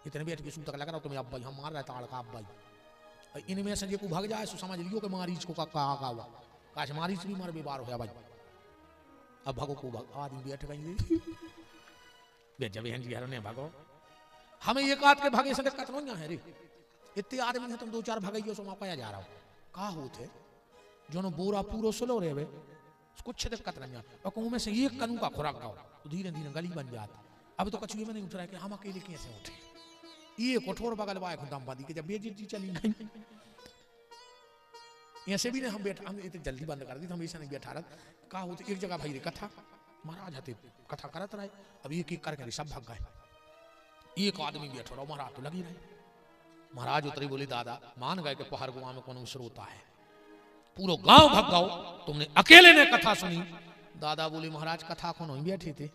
इतने बैठ के सूता लग रहा तुम्हें, अब भाई हम मार रहा है ताड़का। अब भाई इनमें से जे को भाग जाए सो समझ लियो कि मारीच को कहा हुआ, काश मारीच भी मर बीमार हो गया भाई। अब भगो को भाग आदमी बैठ गई बैठ जा बहन जी, हरो ने भागो हमें एक आध के भागे से दिक्कत नहीं है रे, इतने आदमी है तुम दो चार भगाइयो सो मैं पाया जा रहा हूँ कहा होते जो न बोरा पूरो सुलो रे वे कुछ दिक्कत नहीं है। और कहूँ में से एक कनू का खुराक गाओ तो धीरे धीरे गली बन जाता। अब तो कछुए में नहीं उठ रहा है कि हम अकेले कैसे उठे, ये कठोर बगल वाए खुदाम बादी के जब बेजी चली गई ऐसे भी नहीं हम बैठा, हम इतने जल्दी बंद कर दी, हम ऐसा नहीं बैठा रहा कहा होते एक जगह भाई रे कथा महाराज हते कथा करत रहे। अब एक एक करके सब भाग गए, एक आदमी बैठो रहो महाराज तो लगी रहे। महाराज उतरी बोली दादा मान गए कि पहाड़ गुआ में कौन श्रोता है, पूरा गांव भगाओ, तुमने अकेले ने कथा सुनी। दादा बोले महाराज कथा कौन ही बैठे थे।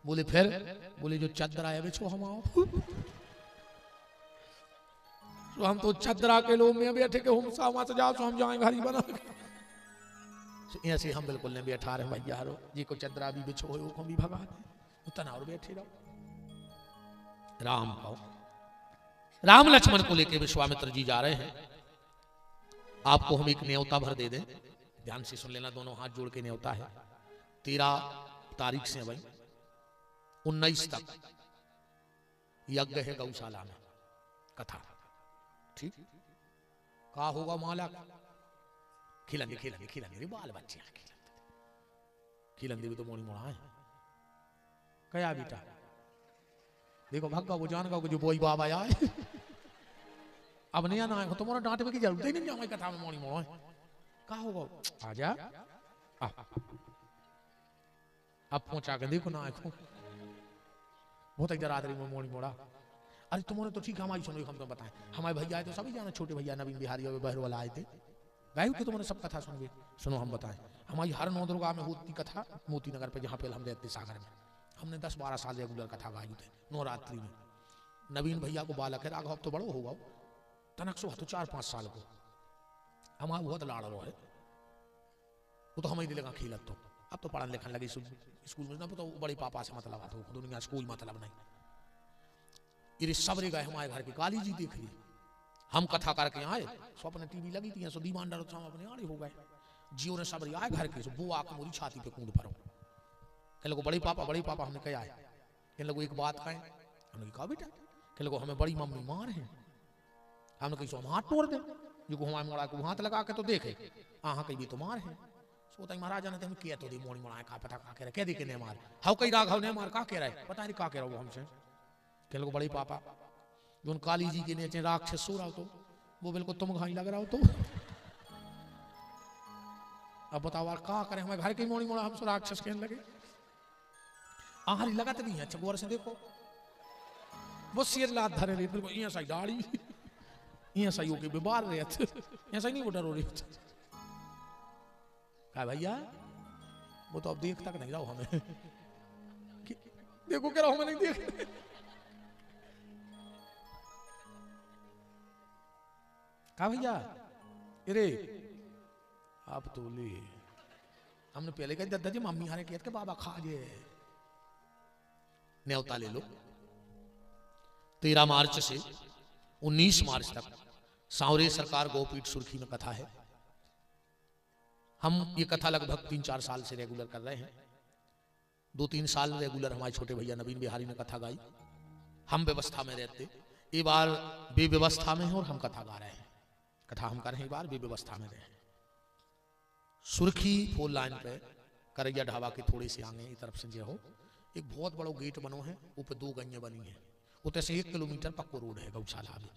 बोले फिर, बोले जो चदरा है बेचो हम आओ तो हम तो चदरा के लोग में बैठे के हम सामा से जाओ तो हम जाए घरी बना ऐसे हम बिल्कुल नहीं बैठा रहे भैया रो जी को चदरा भी बिछो हो भी भगा उतना और बैठे रहो। राम आओ, राम लक्ष्मण को लेकर विश्वामित्र जी जा रहे हैं। आपको हम एक न्योता भर दे दें, ध्यान से सुन लेना, दोनों हाथ जोड़ के न्योता है। 13 तारीख से भाई 19 तक यज्ञ है गौशाला में, कथा ठीक कहा होगा माला खिलंगे खिलंगे खिलंगे रे बाल बच्चे खिलंगे भी तो मोनी मोड़ा है कया बेटा देखो भक्का वो जान का जो बोई बाबा आए अब नहीं आना है तुम्हारा डांट में की जरूरत ही नहीं हमारी कथा में मोनी मोड़ा है कहा होगा आजा अब पहुंचा के देखो ना आंखों बहुत एक रात्रि में मोनी मोड़ा। अरे तुम्हारे तो ठीक है हमारी सुनो हम तो बताएं, हमारे भैया आए तो सभी जाना, छोटे भैया नवीन बिहारी और बहर वाला आए थे गायु के तुम्हारे सब कथा सुनोगे। सुनो हम बताएं, हमारी हर नवदुर्गा में होती कथा मोती नगर पे जहाँ पे हम रहते सागर में, हमने 10-12 साल रेगुलर कथा गाई थे नवरात्रि में। नवीन भैया को बालक है राघव तो बड़ो होगा तनक सो तो 4-5 साल को हमारा बहुत लाड़ रो है वो तो हमें दिलेगा खिलत तो अब तो पढ़ने लिखने लगी स्कूल में ना तो बड़े पापा से मतलब आता हो दुनिया से कोई मतलब नहीं। ये सबरे गए हमारे घर की काली जी देख ली, हम कथा करके आए सो अपने टीवी लगी थी सो दीवान डर हम अपने आड़े हो गए। जियो ने सबरे आए घर के सो वो आके मोरी छाती पे कूद पड़ो कह लोग बड़े पापा हमने कहा है कह लोग एक बात कहें हमने कहा बेटा कह लोग हमें बड़ी मम्मी मार है हमने कही सो हम हाथ तोड़ दे जो हमारे मोड़ा को हाथ लगा के तो देखे हाँ कही भी तो मार है सोता महाराजा ने हम किया तो दी मोड़ी मोड़ा का पता का कह रहे कह दी कि नहीं मार हाउ कई राघव ने मार का कह रहा है पता नहीं का कह रहा वो हमसे कह लोग बड़े पापा जो काली जी के नीचे राक्षस सो रहा हो तो वो बिल्कुल तुम घाई लग रहा हो तो अब बताओ का करें हमारे घर की मोड़ी मोड़ा हम राक्षस कहने लगे आहारी लगाते नहीं है। अच्छा गौर से देखो वो सिर लात धरे रही बिल्कुल यहाँ सही दाढ़ी यहाँ सही होके बीमार रहे ऐसा नहीं वो डर हो रही क्या भैया वो तो अब देख तक नहीं रहा हमें देखो कह रहा हूं मैं नहीं देख कहा भैया अरे आप तो ले हमने पहले कहा दादा जी मम्मी हारे कहते के बाबा खा जे न्योता ले लो। 13 मार्च से 19 मार्च तक सांवरे सरकार गोपीठ सुर्खी में कथा है। हम ये कथा लगभग 3-4 साल से रेगुलर कर रहे हैं। 2-3 साल रेगुलर हमारे छोटे भैया नवीन बिहारी ने कथा गाई। हम व्यवस्था में रहते, ये बार बेव्यवस्था में है और हम कथा गा रहे हैं। कथा हम कर रहे हैं, बार बेव्यवस्था में रहे। सुर्खी 4 लाइन पे करैया ढाबा के थोड़े से आगे की तरफ से जो हो एक बहुत बड़ा गेट बनो है, ऊपर 2 गंजे बनी है, उतने से 1 किलोमीटर पक्को रोड है गौशाला में।